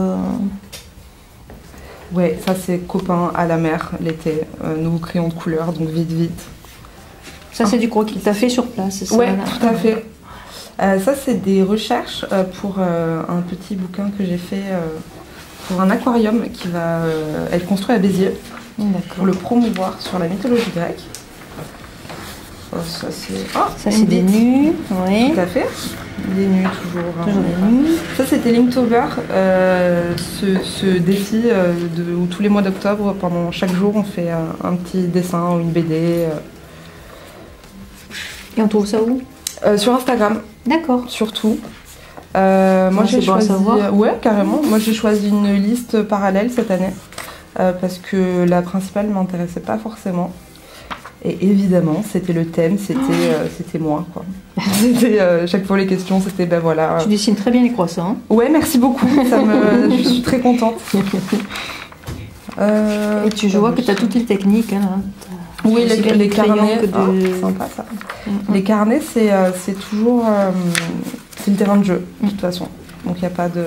Ouais, ça c'est copain à la mer l'été, nouveau crayon de couleur, donc vite. Ça c'est du croquis que tu as fait sur place, c'est ça? Ouais, tout à fait. Ça c'est des recherches pour un petit bouquin que j'ai fait pour un aquarium qui va être construit à Béziers, pour le promouvoir sur la mythologie grecque. Oh, ça c'est des nus, oui. Tout à fait. Des nus toujours. Toujours des nus. Ça c'était Linktober, ce défi où tous les mois d'octobre, pendant chaque jour, on fait un petit dessin ou une BD. Et on trouve ça où? Sur Instagram. D'accord. Surtout. Moi j'ai choisi. Ouais, carrément. Moi j'ai choisi une liste parallèle cette année parce que la principale ne m'intéressait pas forcément. Et évidemment, c'était le thème, c'était moi, quoi. Chaque fois les questions, c'était ben voilà. Tu dessines très bien les croissants. Ouais, merci beaucoup. Je suis très contente. Et je vois que tu as toutes les techniques. Hein. Oui, les carnets, sympa ça. Les carnets, c'est toujours c'est le terrain de jeu, de toute façon. Donc il n'y a pas de...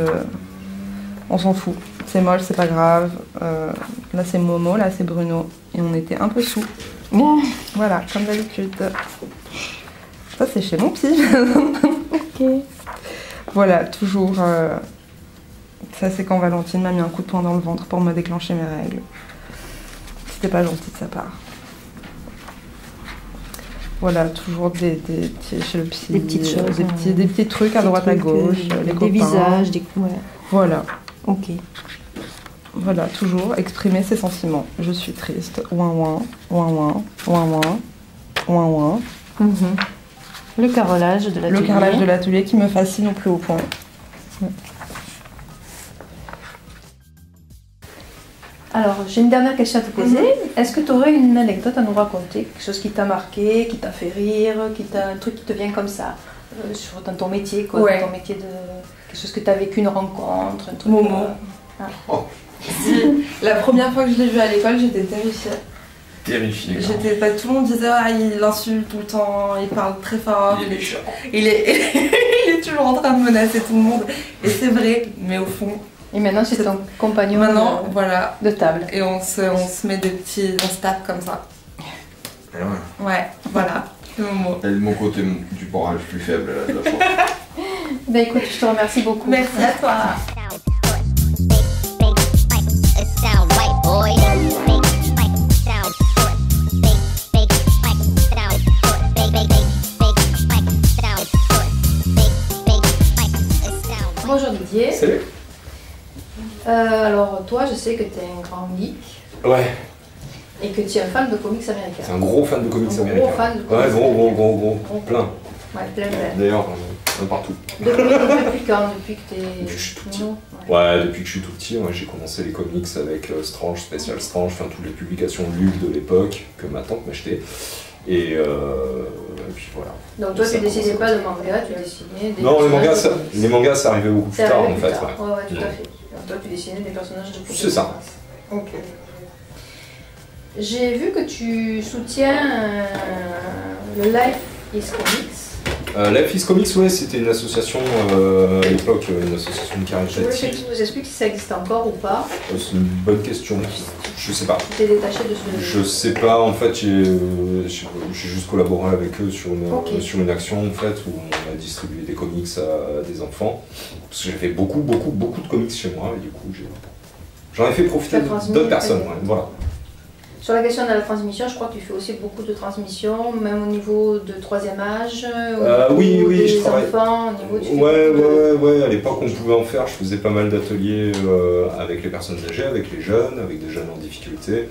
On s'en fout. C'est moche, c'est pas grave. Là c'est Momo, là c'est Bruno. Et on était un peu sous. Voilà, comme d'habitude. Ça c'est chez mon psy. Ok. Voilà, toujours... Ça c'est quand Valentine m'a mis un coup de poing dans le ventre pour me déclencher mes règles. C'était pas gentil de sa part. Voilà, toujours chez le psy, des petites choses, des petits trucs à droite à gauche, les copains. Des visages, Voilà. Ok. Voilà, toujours exprimer ses sentiments. Je suis triste. Ouin ouin, ouin ouin, ouin ouin, ouin ouin. Le carrelage de l'atelier. Le carrelage de l'atelier qui me fascine au plus haut point. Alors, j'ai une dernière question à te poser. Est-ce que tu aurais une anecdote à nous raconter? Quelque chose qui t'a marqué, qui t'a fait rire, un truc qui te vient comme ça, dans ton métier, quoi, dans ton métier de... Quelque chose que tu as vécu, une rencontre, un truc... Momo. Si, la première fois que je l'ai vu à l'école, j'étais terrifiée. Tout le monde disait il insulte tout le temps, il parle très fort, il est toujours en train de menacer tout le monde. Et c'est vrai, mais au fond... Et maintenant c'est ton compagnon voilà, de table. Et on se met on se tape comme ça. Ouais, voilà, c'est Momo. Et mon côté du porrage plus faible de la fois. Ben écoute, je te remercie beaucoup. Merci à toi. Didier. Salut. Alors toi, je sais que tu es un grand geek. Ouais. Et que tu es un fan de comics américains. C'est un gros fan de comics américains. Gros fan de comics gros. Plein. Ouais, plein. D'ailleurs, partout. Depuis quand? Depuis que tu es... Depuis que je suis tout petit. Ouais, depuis que je suis tout petit, j'ai commencé les comics avec Strange, Special Strange, enfin toutes les publications Lug de l'époque que ma tante m'achetait. Et puis voilà. Donc toi, tu dessinais pas de manga, tu dessinais des... Non, les mangas, ça arrivait beaucoup plus tard en fait. Ouais, tout à fait. Donc, toi, tu dessinais des personnages de comics. C'est ça. Ok. J'ai vu que tu soutiens le Life is Comics. Life is Comics, ouais, c'était une association à l'époque, une association de Je voulais que caritative. tu nous expliques si ça existe encore ou pas. C'est une bonne question. Je sais pas. Tu t'es détaché de ce... Je sais pas, en fait, j'ai juste collaboré avec eux sur une action en fait où on a distribué des comics à des enfants. Parce que j'avais beaucoup de comics chez moi et du coup j'en ai fait profiter d'autres personnes. Ouais, voilà. Sur la question de la transmission, je crois que tu fais aussi beaucoup de transmissions, même au niveau de troisième âge, oui, des je travaille. enfants, au niveau Ouais, à l'époque on pouvait en faire, je faisais pas mal d'ateliers avec les personnes âgées, avec les jeunes, avec des jeunes en difficulté,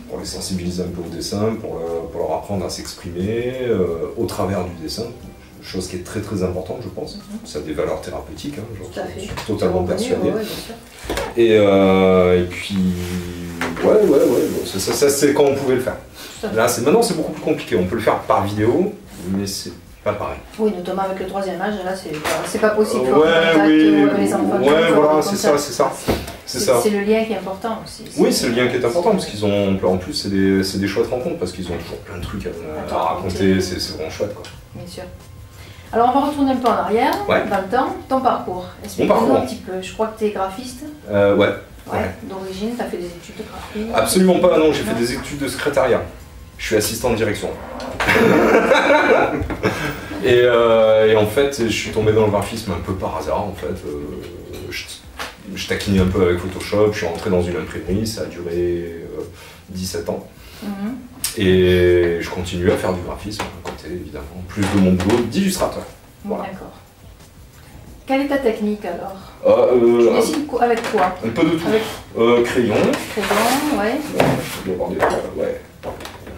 pour les sensibiliser un peu au dessin, pour leur apprendre à s'exprimer au travers du dessin, chose qui est très très importante je pense. Ça a des valeurs thérapeutiques, Tout à fait. je suis totalement persuadé. Ouais, bien sûr. Et puis... Ouais, ça c'est quand on pouvait le faire. Là, maintenant c'est beaucoup plus compliqué, on peut le faire par vidéo, mais c'est pas pareil. Oui, notamment avec le troisième âge, là c'est pas possible. Les enfants. Ouais, voilà, c'est ça. C'est le lien qui est important aussi. Oui, c'est le lien qui est important, parce qu'ils ont, en plus c'est des chouettes rencontres, parce qu'ils ont toujours plein de trucs à raconter, c'est vraiment chouette quoi. Bien sûr. Alors on va retourner un peu en arrière, dans le temps, ton parcours. Explique-nous un petit peu, je crois que tu es graphiste. Ouais. D'origine, tu as fait des études de graphisme? Absolument pas, non, j'ai fait des études de secrétariat. Je suis assistant de direction. et en fait, je suis tombé dans le graphisme un peu par hasard, en fait. Je taquinais un peu avec Photoshop, je suis rentré dans une imprimerie, ça a duré 17 ans. Et je continue à faire du graphisme à côté, évidemment, plus de mon boulot d'illustrateur. Voilà. D'accord. Quelle est ta technique alors? Tu dessines avec quoi? Un peu de tout. Crayon. Crayon, ouais. Ouais.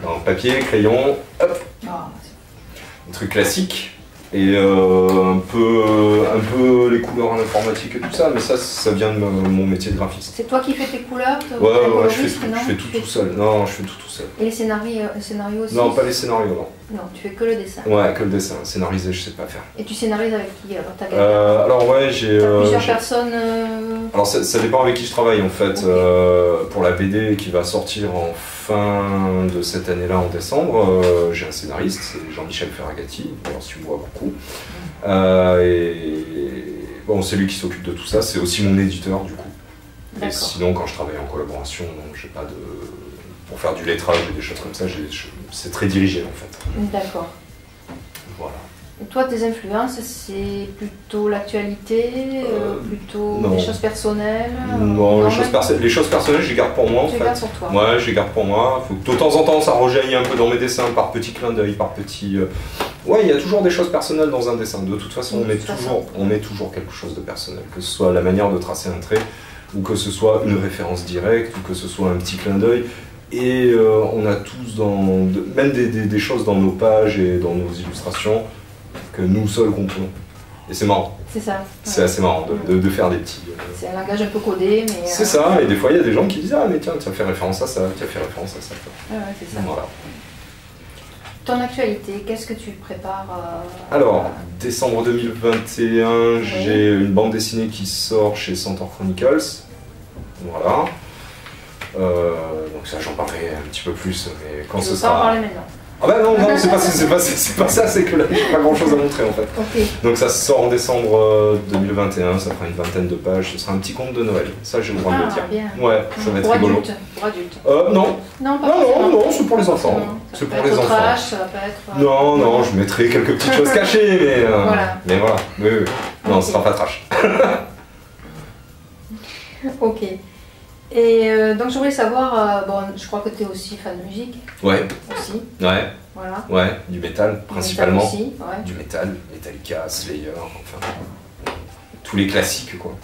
Non, papier, crayon, hop. Ah, Un truc classique. Et un peu les couleurs en informatique et tout ça, mais ça vient de mon métier de graphiste. C'est toi qui fais tes couleurs? Ouais, je fais tout seul. Non, je fais tout seul. Et les scénarios aussi? Non, pas les scénarios, non. Non, tu fais que le dessin? Ouais, que le dessin. Scénariser, je sais pas faire. Et tu scénarises avec qui alors? Alors ouais, j'ai... plusieurs personnes Alors ça dépend avec qui je travaille en fait. Pour la BD qui va sortir en fin de cette année-là, en décembre, j'ai un scénariste, c'est Jean-Michel Ferragati, alors si tu me vois beaucoup. Et bon, c'est lui qui s'occupe de tout ça, c'est aussi mon éditeur du coup. Et sinon, quand je travaille en collaboration, j'ai pas de... Pour faire du lettrage et des choses comme ça, c'est très dirigé en fait. D'accord. Voilà. Et toi, tes influences, c'est plutôt l'actualité, plutôt des choses personnelles? Non, les choses personnelles, je les garde pour moi en fait. Tu les gardes pour toi? Ouais, je les garde pour moi. Faut que de temps en temps, ça rejaillit un peu dans mes dessins, par petits clins d'œil, par petits... Ouais, il y a toujours des choses personnelles dans un dessin. De toute façon, on met toujours quelque chose de personnel. Que ce soit la manière de tracer un trait, ou que ce soit une référence directe, ou que ce soit un petit clin d'œil. Et on a tous, même des choses dans nos pages et dans nos illustrations, que nous seuls comprenons. Et c'est marrant. C'est ça. C'est assez marrant de faire des petits... C'est un langage un peu codé, mais... C'est ça, et des fois il y a des gens qui disent « Ah mais tiens, tu as fait référence à ça, tu as fait référence à ça. » Ouais, c'est ça. Voilà. Ton actualité, qu'est-ce que tu prépares Alors, décembre 2021, j'ai une bande dessinée qui sort chez Centaur Chronicles. Voilà. Donc ça, j'en parlerai un petit peu plus, mais quand ce sera... en parler maintenant. Ah bah non, c'est pas ça, c'est que là, j'ai pas grand chose à montrer en fait. Okay. Donc ça sort en décembre 2021, ça fera une vingtaine de pages, ce sera un petit conte de Noël. Ça, j'ai le droit de le dire. Bien. Ouais, ça va être rigolo. Pour adultes. Non. Non, c'est pour les enfants. C'est pour les enfants. Trash, ça va pas être... Non, je mettrai quelques petites choses cachées, mais voilà. Mais voilà. Oui. Non, ce sera pas trash. Ok. Et donc je voulais savoir, bon, je crois que tu es aussi fan de musique. Ouais. Aussi. Ouais. Voilà. Ouais, du métal principalement. Du métal aussi, ouais. Du métal, Metallica, Slayer, enfin tous les classiques quoi.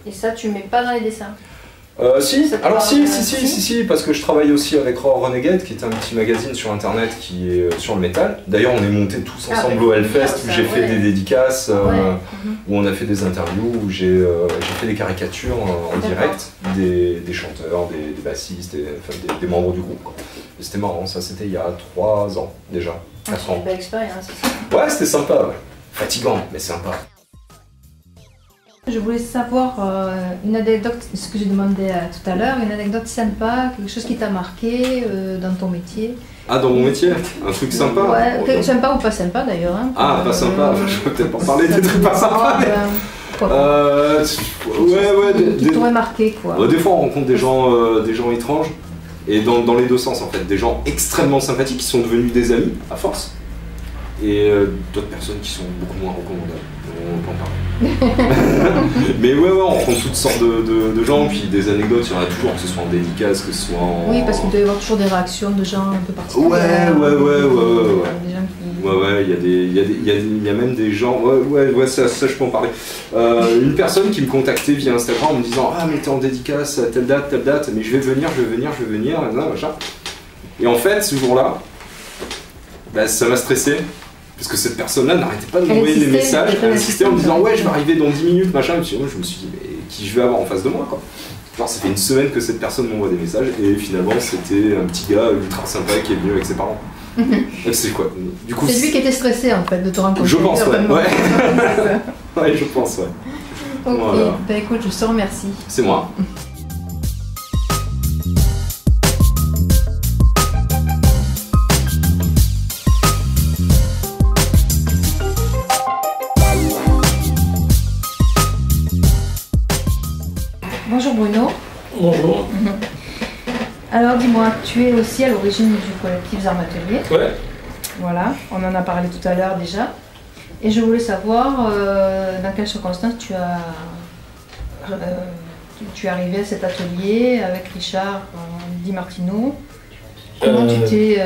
Et ça, tu mets pas dans les dessins? Si, alors si, parce que je travaille aussi avec Raw Renegade, qui est un petit magazine sur internet qui est sur le métal. D'ailleurs, on est montés tous ensemble au Hellfest, où j'ai fait des dédicaces, où on a fait des interviews, où j'ai fait des caricatures en direct des chanteurs, des bassistes, des membres du groupe. C'était marrant, ça c'était il y a 3 ans déjà. C'est une belle expérience. Ouais, c'était sympa, ouais. Fatigant, mais sympa. Je voulais savoir une anecdote, ce que j'ai demandé tout à l'heure, une anecdote sympa, quelque chose qui t'a marqué dans ton métier. Ah, dans mon métier? Un truc sympa? Ouais, sympa ou pas sympa d'ailleurs. Hein, ah, pas sympa, je peux peut-être pas parler des trucs pas sympas. Qui t'aurait marqué quoi. Des fois on rencontre des gens étranges, et dans les deux sens en fait. Des gens extrêmement sympathiques qui sont devenus des amis à force, et d'autres personnes qui sont beaucoup moins recommandables. On peut en parler. Mais ouais, on rencontre toutes sortes de gens, puis des anecdotes, il y en a toujours, que ce soit en dédicace, que ce soit en... Oui, parce qu'il doit y avoir toujours des réactions de gens un peu particulières. Ouais. Des gens qui... Ouais, il y a même des gens... Ouais, ça je peux en parler. Une personne qui me contactait via Instagram en me disant « Ah, mais t'es en dédicace à telle date, mais je vais venir, machin. » Et en fait, ce jour-là, bah, ça m'a stressé. Parce que cette personne-là n'arrêtait pas de m'envoyer des messages, elle insistait en me disant ouais je vais arriver dans 10 minutes, machin, et puis moi je me suis dit mais qui je vais avoir en face de moi quoi. Genre ça fait une semaine que cette personne m'envoie des messages et finalement c'était un petit gars ultra sympa qui est venu avec ses parents. C'est quoi du coup, c'est lui qui était stressé en fait de te rencontrer. Je pense ouais. Ouais je pense ouais. Ok, voilà. Bah écoute je te remercie. C'est moi. Bonjour Bruno. Bonjour. Alors dis-moi, tu es aussi à l'origine du collectif Armes Atelier. Ouais. Voilà, on en a parlé tout à l'heure déjà. Et je voulais savoir dans quelles circonstances tu es arrivé à cet atelier avec Richard Di Martino. Comment tu t'es...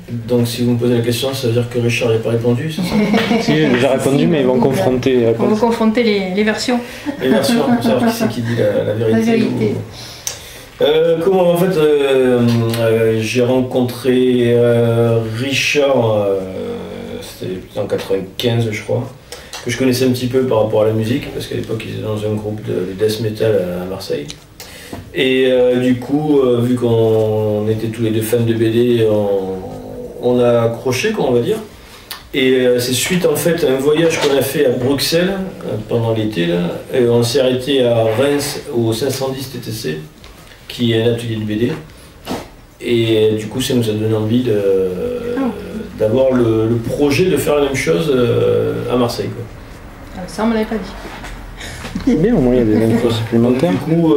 Donc si vous me posez la question, ça veut dire que Richard n'a pas répondu, c'est ça? Si, j'ai déjà répondu, mais ils vont confronter. On va confronter les versions. Les versions, pour savoir qui c'est qui dit la vérité. La vérité. Comment en fait j'ai rencontré Richard, c'était en 95 je crois, que je connaissais un petit peu par rapport à la musique, parce qu'à l'époque il était dans un groupe de death metal à Marseille. Et du coup, vu qu'on était tous les deux fans de BD, on a accroché, quoi, on va dire. Et c'est suite en fait à un voyage qu'on a fait à Bruxelles pendant l'été, et on s'est arrêté à Reims au 510 TTC, qui est un atelier de BD. Et du coup, ça nous a donné envie d'avoir le projet de faire la même chose à Marseille, quoi. Ça, on ne me l'avait pas dit. C'est bien, au moins il y a des infos supplémentaires. Du coup,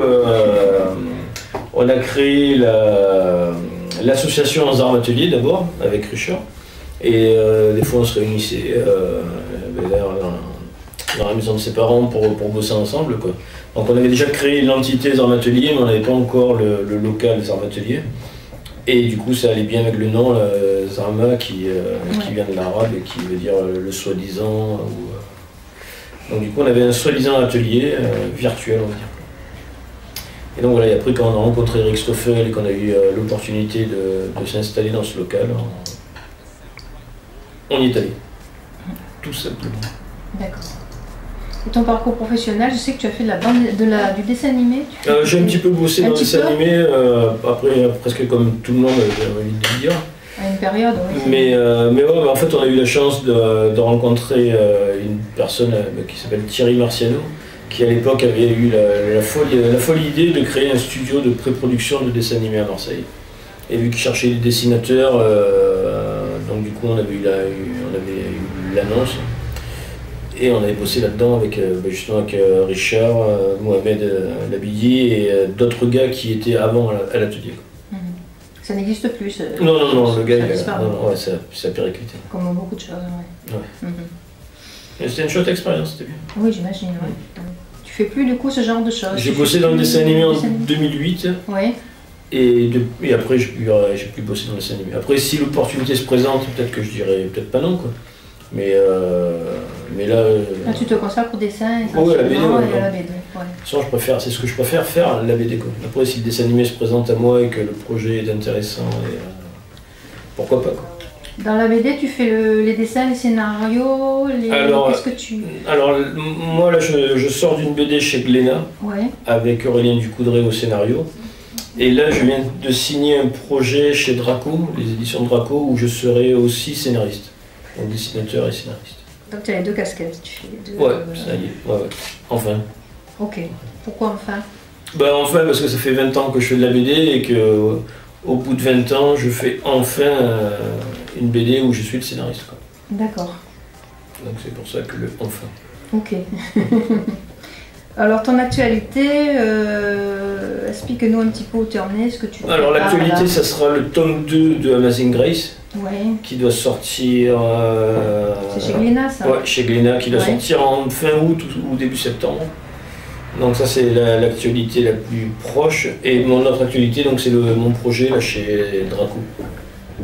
on a créé l'association Armes Atelier d'abord, avec Richard. Et des fois on se réunissait dans la maison de ses parents pour bosser ensemble, quoi. Donc on avait déjà créé l'entité Armes Atelier, mais on n'avait pas encore le local des Armes Atelier. Et du coup ça allait bien avec le nom, Zarma, qui vient de l'arabe et qui veut dire le soi-disant. Donc du coup on avait un soi-disant atelier virtuel, on va dire. Et donc voilà, et après quand on a rencontré Eric Stoffel et qu'on a eu l'opportunité de s'installer dans ce local, on y est allé. Tout simplement. D'accord. Et ton parcours professionnel, je sais que tu as fait du dessin animé. J'ai un petit peu bossé dans le dessin animé, après presque comme tout le monde, j'ai envie de dire. À une période, oui. Mais ouais, en fait on a eu la chance de rencontrer une personne qui s'appelle Thierry Marciano, qui à l'époque avait eu la folle idée de créer un studio de pré-production de dessins animés à Marseille. Et vu qu'il cherchait des dessinateurs, donc du coup on avait eu l'annonce. Et on avait bossé là-dedans avec, justement avec Richard, Mohamed Labidi et d'autres gars qui étaient avant à l'atelier. Ça n'existe plus. Non, le gars, ça a périclité. Comme beaucoup de choses, ouais. C'était une chouette expérience, c'était bien. Oui, j'imagine, ouais. Tu fais plus du coup ce genre de choses? J'ai bossé dans le dessin animé en 2008. Ouais. Et après, j'ai plus bossé dans le dessin animé. Après, si l'opportunité se présente, peut-être que je dirais peut-être pas non, quoi. Mais Mais là. Là, tu te consacres au dessin et, ouais, la BD, et à la BD. Ouais. Sinon, c'est ce que je préfère faire, la BD. Quoi. Après, si le dessin animé se présente à moi et que le projet est intéressant, pourquoi pas. Quoi. Dans la BD, tu fais les dessins, les scénarios, qu'est-ce que tu... Alors, moi, là, je sors d'une BD chez Glénat, avec Aurélien Ducoudray au scénario. Et là, je viens de signer un projet chez Draco, les éditions Draco, où je serai aussi scénariste. Donc, dessinateur et scénariste. Donc, tu as les deux casquettes, tu fais les deux... Ouais, ça y est, ouais. Enfin. Ok. Pourquoi enfin? Enfin, parce que ça fait 20 ans que je fais de la BD et que... Au bout de 20 ans, je fais enfin une BD où je suis le scénariste. D'accord. Donc c'est pour ça que le enfin. Ok. Alors ton actualité, explique-nous un petit peu où tu en es, ce que tu... Alors l'actualité, ça sera le tome 2 de Amazing Grace, qui doit sortir... c'est chez Glénat ça? Ouais, chez Glénat, qui doit sortir en fin août ou début septembre. Donc ça c'est l'actualité la plus proche, et mon autre actualité donc c'est mon projet là chez Draco.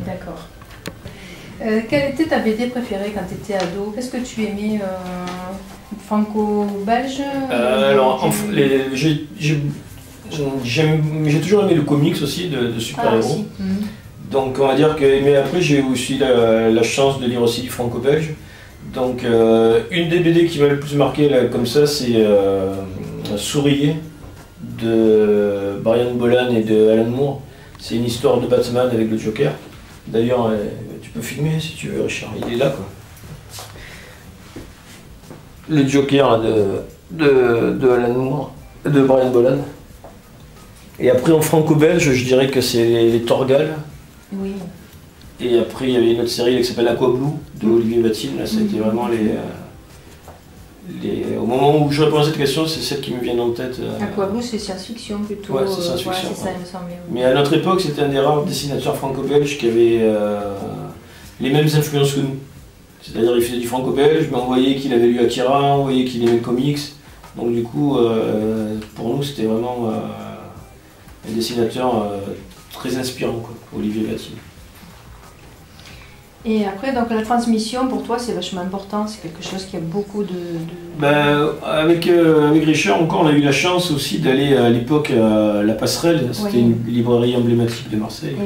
D'accord. Quelle était ta BD préférée quand tu étais ado? Qu'est-ce que tu aimais? Franco-belge? Alors j'ai toujours aimé le comics aussi de super-héros. Donc on va dire que, mais après j'ai aussi la chance de lire aussi du franco-belge. Donc une des BD qui m'a le plus marqué là, comme ça, c'est Sourier de Brian Bolan et de Alan Moore. C'est une histoire de Batman avec le Joker. D'ailleurs, tu peux filmer si tu veux, Richard, il est là quoi. Le Joker de Alan Moore, de Brian Bolan. Et après en franco-belge, je dirais que c'est les Torgal. Oui. Et après, il y avait une autre série qui s'appelle Aqua Blue de Olivier Vatine. Là, c'était vraiment au moment où je réponds à cette question, c'est celle qui me vient en tête. Aqua Blue, c'est science-fiction plutôt. Ouais, c'est science-fiction. Ça, il me semblait. Mais à notre époque, c'était un des rares dessinateurs franco-belges qui avait les mêmes influences que nous. C'est-à-dire, il faisait du franco-belge, mais on voyait qu'il avait lu Akira, on voyait qu'il aimait le comics. Donc, du coup, pour nous, c'était vraiment un dessinateur très inspirant, quoi, Olivier Vatine. Et après, donc la transmission, pour toi, c'est vachement important, c'est quelque chose qui a beaucoup de... Avec Richard, encore, on a eu la chance aussi d'aller à l'époque à La Passerelle, c'était une librairie emblématique de Marseille,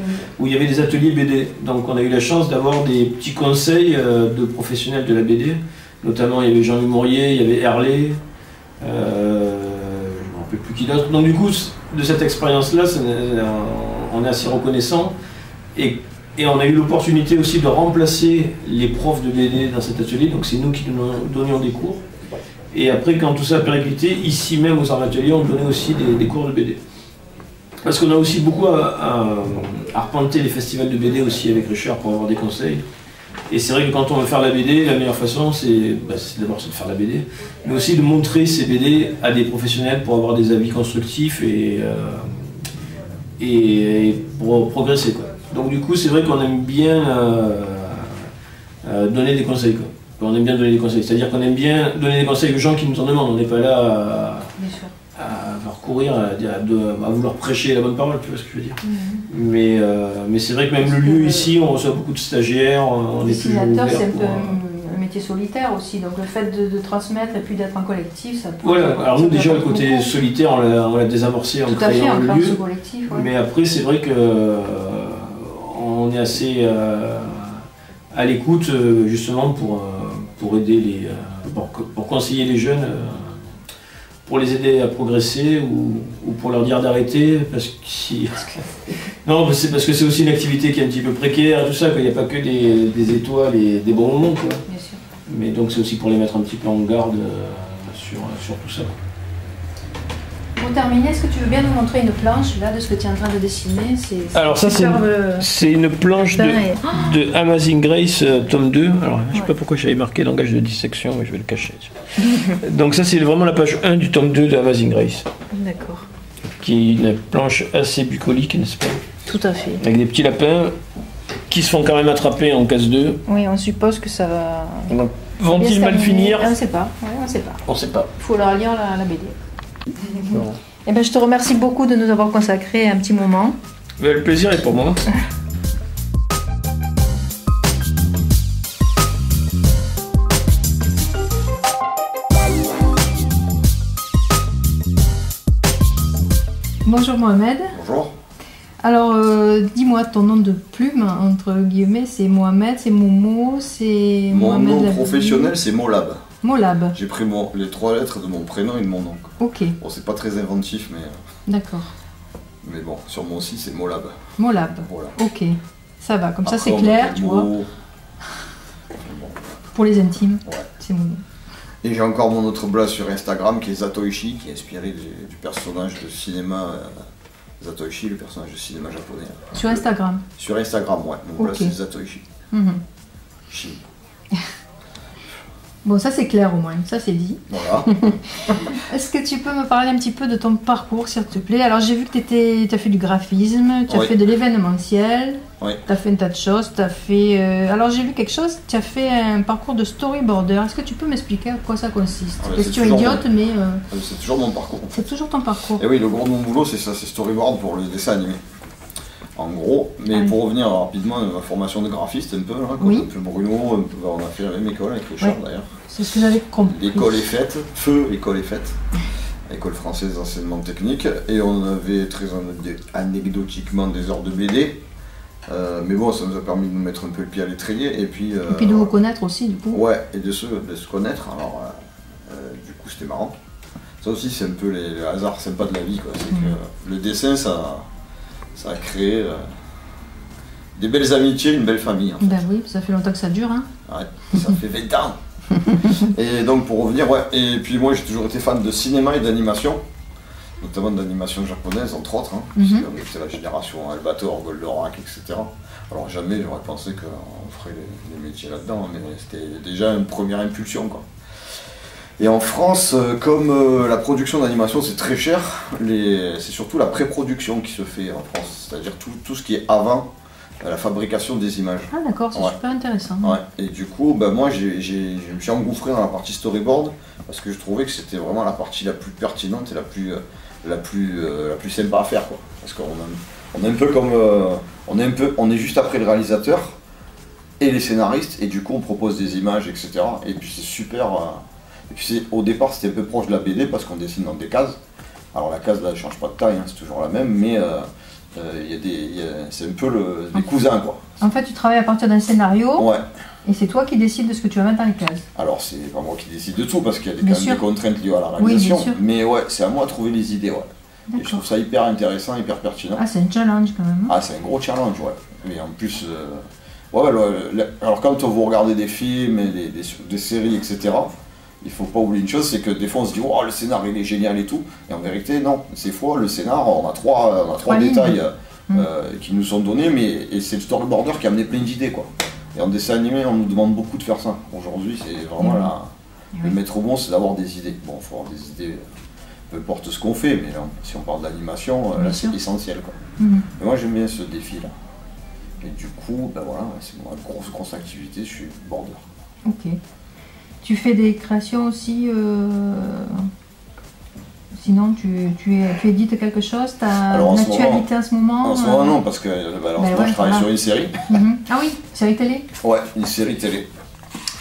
où il y avait des ateliers BD. Donc on a eu la chance d'avoir des petits conseils de professionnels de la BD, notamment il y avait Jean-Louis Maurier, il y avait Herlé, je ne me rappelle plus qui d'autre. Donc du coup, de cette expérience-là, on est assez reconnaissant. Et on a eu l'opportunité aussi de remplacer les profs de BD dans cet atelier, donc c'est nous qui nous donnions des cours. Et après, quand tout ça a périclité, ici même aux Arts Ateliers, on donnait aussi des cours de BD. Parce qu'on a aussi beaucoup à arpenter les festivals de BD aussi avec Richard pour avoir des conseils. Et c'est vrai que quand on veut faire la BD, la meilleure façon, c'est d'abord de faire la BD, mais aussi de montrer ces BD à des professionnels pour avoir des avis constructifs et pour progresser, quoi. Donc du coup, c'est vrai qu'on aime bien donner des conseils, quoi. On aime bien donner des conseils, c'est-à-dire qu'on aime bien donner des conseils aux gens qui nous en demandent. On n'est pas là à recourir, à vouloir prêcher la bonne parole, tu vois ce que je veux dire. Mais c'est vrai que même le lieu ici, on reçoit beaucoup de stagiaires, on est toujours ouvert. C'est un peu un métier solitaire aussi, donc le fait de transmettre et puis d'être en collectif, ça peut... Voilà, alors nous déjà le côté solitaire, on l'a désamorcé en créant le lieu. Collectif, mais après c'est vrai que on est assez à l'écoute justement pour aider pour conseiller les jeunes, pour les aider à progresser ou pour leur dire d'arrêter parce que non, c'est parce que c'est aussi une activité qui est un petit peu précaire, tout ça, qu'il n'y a pas que des étoiles et des bons moments, quoi. Bien sûr. Mais donc c'est aussi pour les mettre un petit peu en garde sur tout ça. Pour terminer, est-ce que tu veux bien nous montrer une planche là de ce que tu es en train de dessiner? Alors ça c'est une planche de Amazing Grace tome 2. Alors je sais pas pourquoi j'avais marqué langage de dissection, mais je vais le cacher. Donc ça c'est vraiment la page 1 du tome 2 de Amazing Grace. D'accord. Qui est une planche assez bucolique, n'est-ce pas? Tout à fait. Avec des petits lapins qui se font quand même attraper en case 2. Oui, on suppose que ça va... Donc vont-ils mal finir? On ne sait pas. Ouais, on ne sait pas. On sait pas. Il faut leur lire la BD. Eh ben, je te remercie beaucoup de nous avoir consacré un petit moment. Le plaisir est pour moi. Bonjour Mohamed. Bonjour. Alors, dis-moi ton nom de plume, entre guillemets, c'est Mohamed, c'est Momo, c'est Mon Mohamed nom professionnel, c'est Molab. Molab. J'ai pris les 3 lettres de mon prénom et de mon nom. Ok. Bon, c'est pas très inventif, D'accord. mais bon, sur mon site, c'est Molab. Molab. Voilà. Ok. Ça va, comme ça Après, c'est clair, tu vois. Bon. Pour les intimes, Ouais. c'est Momo. Et j'ai encore mon autre blog sur Instagram qui est Zatoichi, qui est inspiré du personnage de cinéma Zatoichi, le personnage de cinéma japonais. Sur Instagram. Sur Instagram, ouais. Mon blog Ok. c'est Zatoichi. Mhm. Chi. Bon, ça c'est clair au moins, ça c'est dit. Voilà. Est-ce que tu peux me parler un petit peu de ton parcours, s'il te plaît? Alors j'ai vu que tu as fait du graphisme, tu as Oui. fait de l'événementiel, Oui. tu as fait un tas de choses, tu as fait... alors j'ai vu quelque chose, tu as fait un parcours de storyboarder. Est-ce que tu peux m'expliquer à quoi ça consiste? Ah ouais, Question c'est toujours idiote, mais C'est toujours mon parcours. c'est toujours ton parcours. Et oui, le gros de mon boulot, c'est ça, c'est storyboard pour le dessin animé. En gros, mais Ah oui. pour revenir rapidement à ma formation de graphiste, un peu, hein, comme Oui. un peu Bruno, un peu, on a fait la même école avec Richard Ouais. d'ailleurs. C'est ce que j'avais compris. L'école est faite, feu, l'école est faite. École française d'enseignement technique, et on avait très anecdotiquement des heures de BD. Mais bon, ça nous a permis de nous mettre un peu le pied à l'étrier, et puis... Et puis de vous connaître aussi, du coup. Ouais, et de se connaître, alors du coup c'était marrant. Ça aussi c'est un peu les hasards sympas de la vie, quoi. C'est que le dessin ça a créé des belles amitiés, une belle famille. En fait. Ben oui, ça fait longtemps que ça dure, hein. Ouais, ça fait 20 ans. Et donc pour revenir, ouais, et puis moi j'ai toujours été fan de cinéma et d'animation, notamment d'animation japonaise entre autres, hein, parce qu'on était la génération Albator, Goldorak, etc. Alors jamais j'aurais pensé qu'on ferait les métiers là-dedans, mais c'était déjà une première impulsion, quoi. Et en France, comme la production d'animation c'est très cher, c'est surtout la pré-production qui se fait en France, c'est-à-dire tout ce qui est avant la fabrication des images. Ah d'accord, c'est Ouais. super intéressant. Ouais. Et du coup, bah, moi je me suis engouffré dans la partie storyboard parce que je trouvais que c'était vraiment la partie la plus pertinente et la plus sympa à faire, quoi. Parce qu'on est un peu comme on est juste après le réalisateur et les scénaristes, et du coup on propose des images, etc. Et puis c'est super. Et puis au départ c'était un peu proche de la BD parce qu'on dessine dans des cases. Alors la case là elle change pas de taille, hein, c'est toujours la même, mais c'est un peu les cousins, quoi. En fait, tu travailles à partir d'un scénario, Ouais. et c'est toi qui décides de ce que tu vas mettre dans les cases. Alors c'est pas moi qui décide de tout parce qu'il y a quand Bien même sûr. des contraintes liées à la Oui, réalisation. bien sûr. Mais ouais, c'est à moi de trouver les idées, ouais. Et je D'accord. trouve ça hyper intéressant, hyper pertinent. Ah, c'est un challenge quand même. Ah, c'est un gros challenge, ouais. Et en plus, ouais, alors quand vous regardez des films et des séries, etc., il faut pas oublier une chose, c'est que des fois on se dit oh, le scénar il est génial et tout, et en vérité non, c'est faux, le scénar, on a trois détails qui nous sont donnés, et c'est le storyboarder qui a amené plein d'idées, quoi. Et en dessin animé, on nous demande beaucoup de faire ça. Aujourd'hui, c'est vraiment le maître mot, c'est d'avoir des idées. Bon, il faut avoir des idées, peu importe ce qu'on fait, mais là, si on parle d'animation, là c'est essentiel, quoi. Et moi j'aime bien ce défi-là. Et du coup, ben voilà, c'est ma grosse activité, je suis border. Ok. Tu fais des créations aussi, sinon tu édites quelque chose, tu as l'actualité en ce moment? En ce moment non, parce que moi je travaille sur une série. Ah oui, série télé? Ouais, une série télé.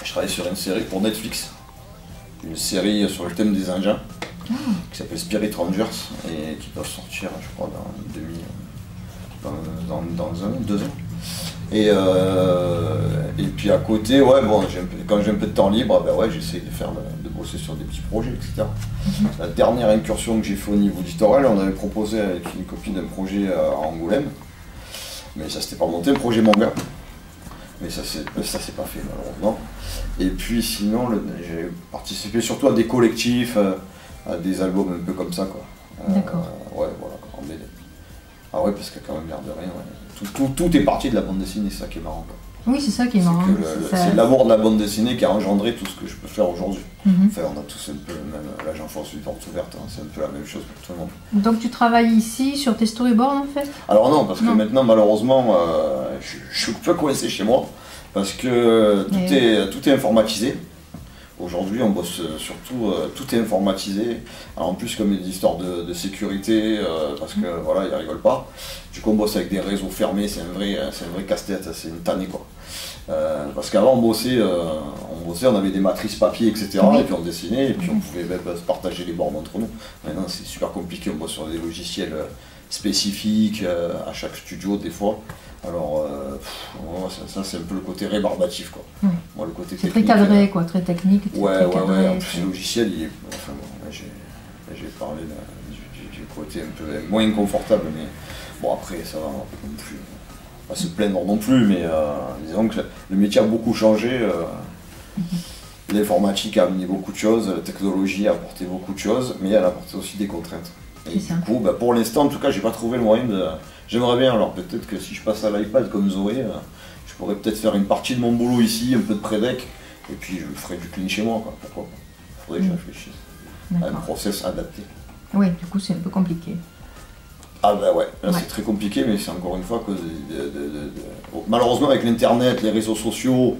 Je travaille sur une série pour Netflix. Une série sur le thème des Indiens, qui s'appelle Spirit Rangers, et qui doit sortir, je crois, dans 2 ans. Et puis à côté, ouais, bon, quand j'ai un peu de temps libre, ben ouais, j'essaie de bosser sur des petits projets, etc. La dernière incursion que j'ai fait au niveau éditorial, on avait proposé avec une copine un projet à Angoulême, mais ça s'était pas monté, un projet manga. Mais ça c'est pas fait malheureusement. Et puis sinon, j'ai participé surtout à des collectifs, à des albums un peu comme ça, quoi. D'accord. Ouais, voilà, en BD. Ah ouais, parce qu'il y a quand même l'air de rien, ouais. Tout est parti de la bande dessinée, c'est ça qui est marrant, quoi. Oui, c'est ça qui est marrant. C'est l'amour de la bande dessinée qui a engendré tout ce que je peux faire aujourd'hui. Enfin, on a tous un peu le même. Là, j'enfonce une porte ouverte, hein, c'est un peu la même chose pour tout le monde. Donc, tu travailles ici sur tes storyboards en fait? Alors, non, parce que maintenant, malheureusement, je suis un peu coincé chez moi parce que tout est informatisé. Aujourd'hui, on bosse surtout, tout est informatisé. Alors en plus, comme il y a des histoires de sécurité, parce que voilà, ils rigolent pas. Du coup, on bosse avec des réseaux fermés, c'est un vrai casse-tête, c'est une tannée quoi. Parce qu'avant, on bossait, on avait des matrices papier, etc. Et puis on dessinait, et puis on pouvait même se partager les bornes entre nous. Maintenant, c'est super compliqué, on bosse sur des logiciels spécifiques à chaque studio des fois. Alors, ça c'est un peu le côté rébarbatif quoi. Moi, le côté c'est très cadré quoi, très technique. Ouais. En plus, le logiciel, enfin bon, j'ai parlé du côté un peu moins inconfortable, mais bon après ça va non plus. Pas se plaindre non plus, mais disons que le métier a beaucoup changé. L'informatique a amené beaucoup de choses, la technologie a apporté beaucoup de choses, mais elle a apporté aussi des contraintes. Et du coup, pour l'instant, en tout cas, j'ai pas trouvé le moyen de. J'aimerais bien, alors peut-être que si je passe à l'iPad comme Zoé, je pourrais peut-être faire une partie de mon boulot ici, un peu de prédec, et puis je ferai du clean chez moi, quoi. Pourquoi pas. Faudrait que je réfléchisse à un process adapté. Oui, du coup, c'est un peu compliqué. Ah bah ouais, là c'est très compliqué, mais c'est encore une fois que malheureusement avec l'internet, les réseaux sociaux,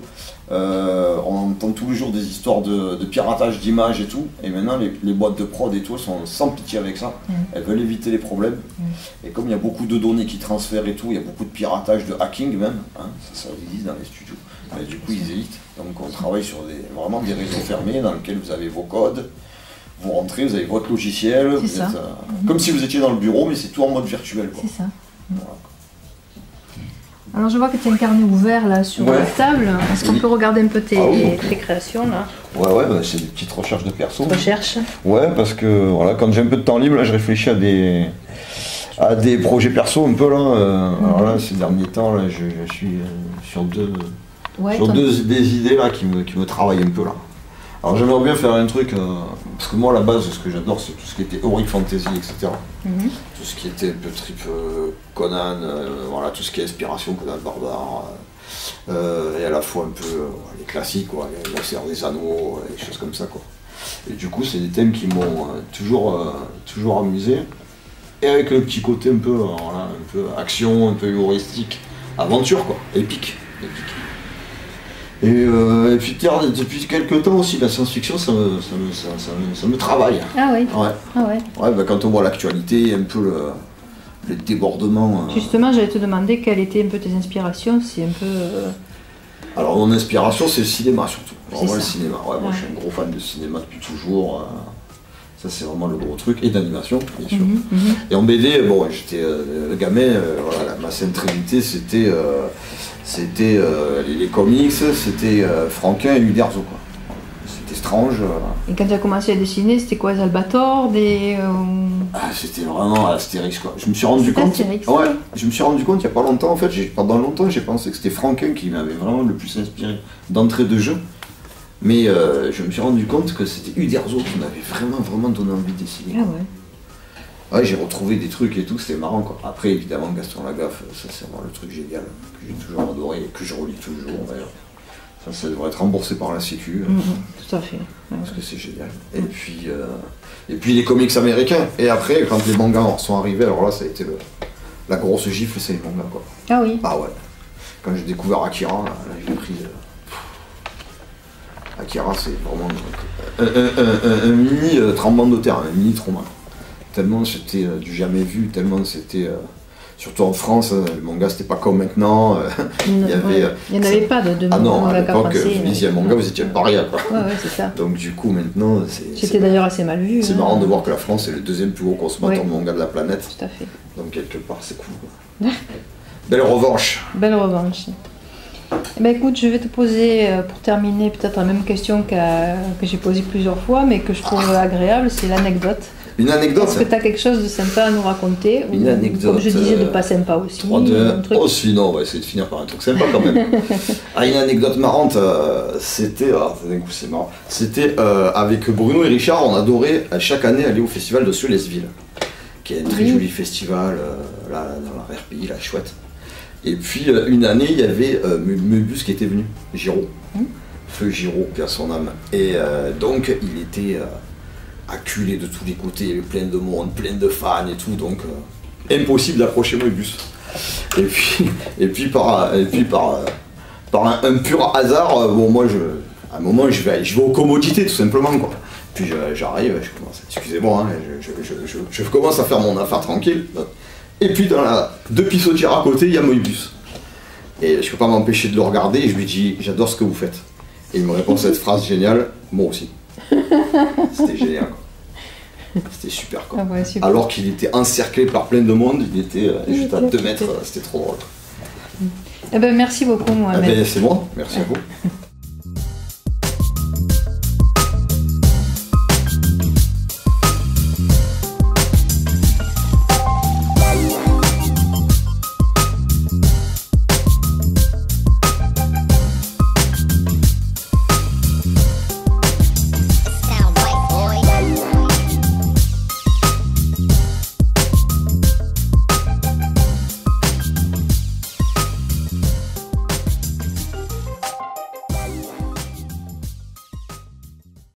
on entend tous les jours des histoires de piratage d'images et tout, et maintenant les boîtes de prod et tout, elles sont sans pitié avec ça, elles veulent éviter les problèmes, et comme il y a beaucoup de données qui transfèrent et tout, il y a beaucoup de piratage, de hacking même, hein, ça existe dans les studios, mais du coup ils évitent, donc on travaille sur vraiment des réseaux fermés dans lesquels vous avez vos codes. Vous rentrez, vous avez votre logiciel, vous êtes, comme si vous étiez dans le bureau, mais c'est tout en mode virtuel. C'est ça. Voilà. Alors je vois que tu as un carnet ouvert là sur la table. Est-ce qu'on peut regarder un peu tes créations là? Ouais, bah, c'est des petites recherches de perso. Recherches. Ouais, parce que voilà, quand j'ai un peu de temps libre, là, je réfléchis à des projets perso un peu là. Alors là, ces derniers temps, là, je suis sur des idées là qui me travaillent un peu là. Alors j'aimerais bien faire un truc, parce que moi à la base ce que j'adore c'est tout ce qui était Heroic Fantasy, etc. Tout ce qui était un peu trip Conan, voilà, tout ce qui est inspiration Conan le Barbare, et à la fois un peu les classiques, quoi, les Seigneur des Anneaux, des choses comme ça quoi. Et du coup c'est des thèmes qui m'ont toujours amusé, et avec le petit côté un peu action, un peu humoristique, aventure quoi, épique. Et puis depuis quelques temps aussi, la science-fiction, ça me travaille. Ah oui. Ouais, bah, quand on voit l'actualité, un peu le débordement. Justement, j'allais te demander quelles étaient un peu tes inspirations, c'est un peu. Alors mon inspiration, c'est le cinéma surtout. Alors, moi, le cinéma. Ouais, moi, je suis un gros fan de cinéma depuis toujours. Ça, c'est vraiment le gros truc, et d'animation, bien sûr. Et en BD, bon, j'étais gamin. Voilà, ma scène trinité, c'était les comics, c'était Franquin et Uderzo quoi. C'était Strange. Et quand tu as commencé à dessiner, c'était quoi, les Albator, c'était vraiment Astérix quoi. Je me suis rendu compte. Je me suis rendu compte il n'y a pas longtemps en fait. Pendant longtemps j'ai pensé que c'était Franquin qui m'avait vraiment le plus inspiré d'entrée de jeu. Mais je me suis rendu compte que c'était Uderzo qui m'avait vraiment donné envie de dessiner. Ah ouais. Ouais, j'ai retrouvé des trucs et tout, c'était marrant quoi. Après évidemment Gaston Lagaffe, ça c'est vraiment le truc génial que j'ai toujours adoré et que je relis toujours d'ailleurs. Ça devrait être remboursé par la Sécu. Tout à fait. Parce que c'est génial. Et puis les comics américains. Et après quand les mangas sont arrivés, alors là ça a été la grosse gifle, c'est les mangas quoi. Ah oui. Ah ouais. Quand j'ai découvert Akira, là j'ai pris. Akira c'est vraiment un mini tremblement de terre, un mini trauma. Tellement c'était du jamais vu, tellement c'était. Surtout en France, le manga c'était pas comme maintenant. Il n'y en avait pas de manga. Ah non, à l'époque, vous lisiez un manga, vous étiez paria quoi. Ouais, c'est ça. Donc du coup maintenant, c'était d'ailleurs assez mal vu. C'est marrant de voir que la France est le deuxième plus gros consommateur de manga de la planète. Tout à fait. Donc quelque part c'est cool. Belle revanche. Belle revanche. Eh ben, écoute, je vais te poser, pour terminer, peut-être la même question que j'ai posée plusieurs fois, mais que je trouve agréable, c'est l'anecdote. Une anecdote. Est-ce que tu as quelque chose de sympa à nous raconter? Une anecdote. Comme je disais, de pas sympa aussi. Oh sinon, on va essayer de finir par un truc sympa quand même. Une anecdote marrante, c'était, d'un coup c'est marrant, c'était avec Bruno et Richard, on adorait chaque année aller au festival de Solesville, qui est un très joli festival, là dans la RPI, là chouette. Et puis une année, il y avait Meubus qui était venu, Giraud, Feu Giraud, qui a son âme. Et donc il était acculé de tous les côtés, il y avait plein de monde, plein de fans et tout, donc impossible d'approcher Meubus. Et puis par un pur hasard, bon moi À un moment, je vais aux commodités, tout simplement, quoi. Puis j'arrive, je commence, excusez-moi, hein, je commence à faire mon affaire tranquille. Et puis, deux pissotières à côté, il y a Moebius. Et je ne peux pas m'empêcher de le regarder, et je lui dis, j'adore ce que vous faites. Et il me répond cette phrase géniale, moi aussi. C'était génial, quoi. C'était super, quoi. Ah ouais, super. Alors qu'il était encerclé par plein de monde, il était juste à 2 mètres, c'était trop drôle. Eh ben, merci beaucoup, Mohamed. C'est moi, merci à vous.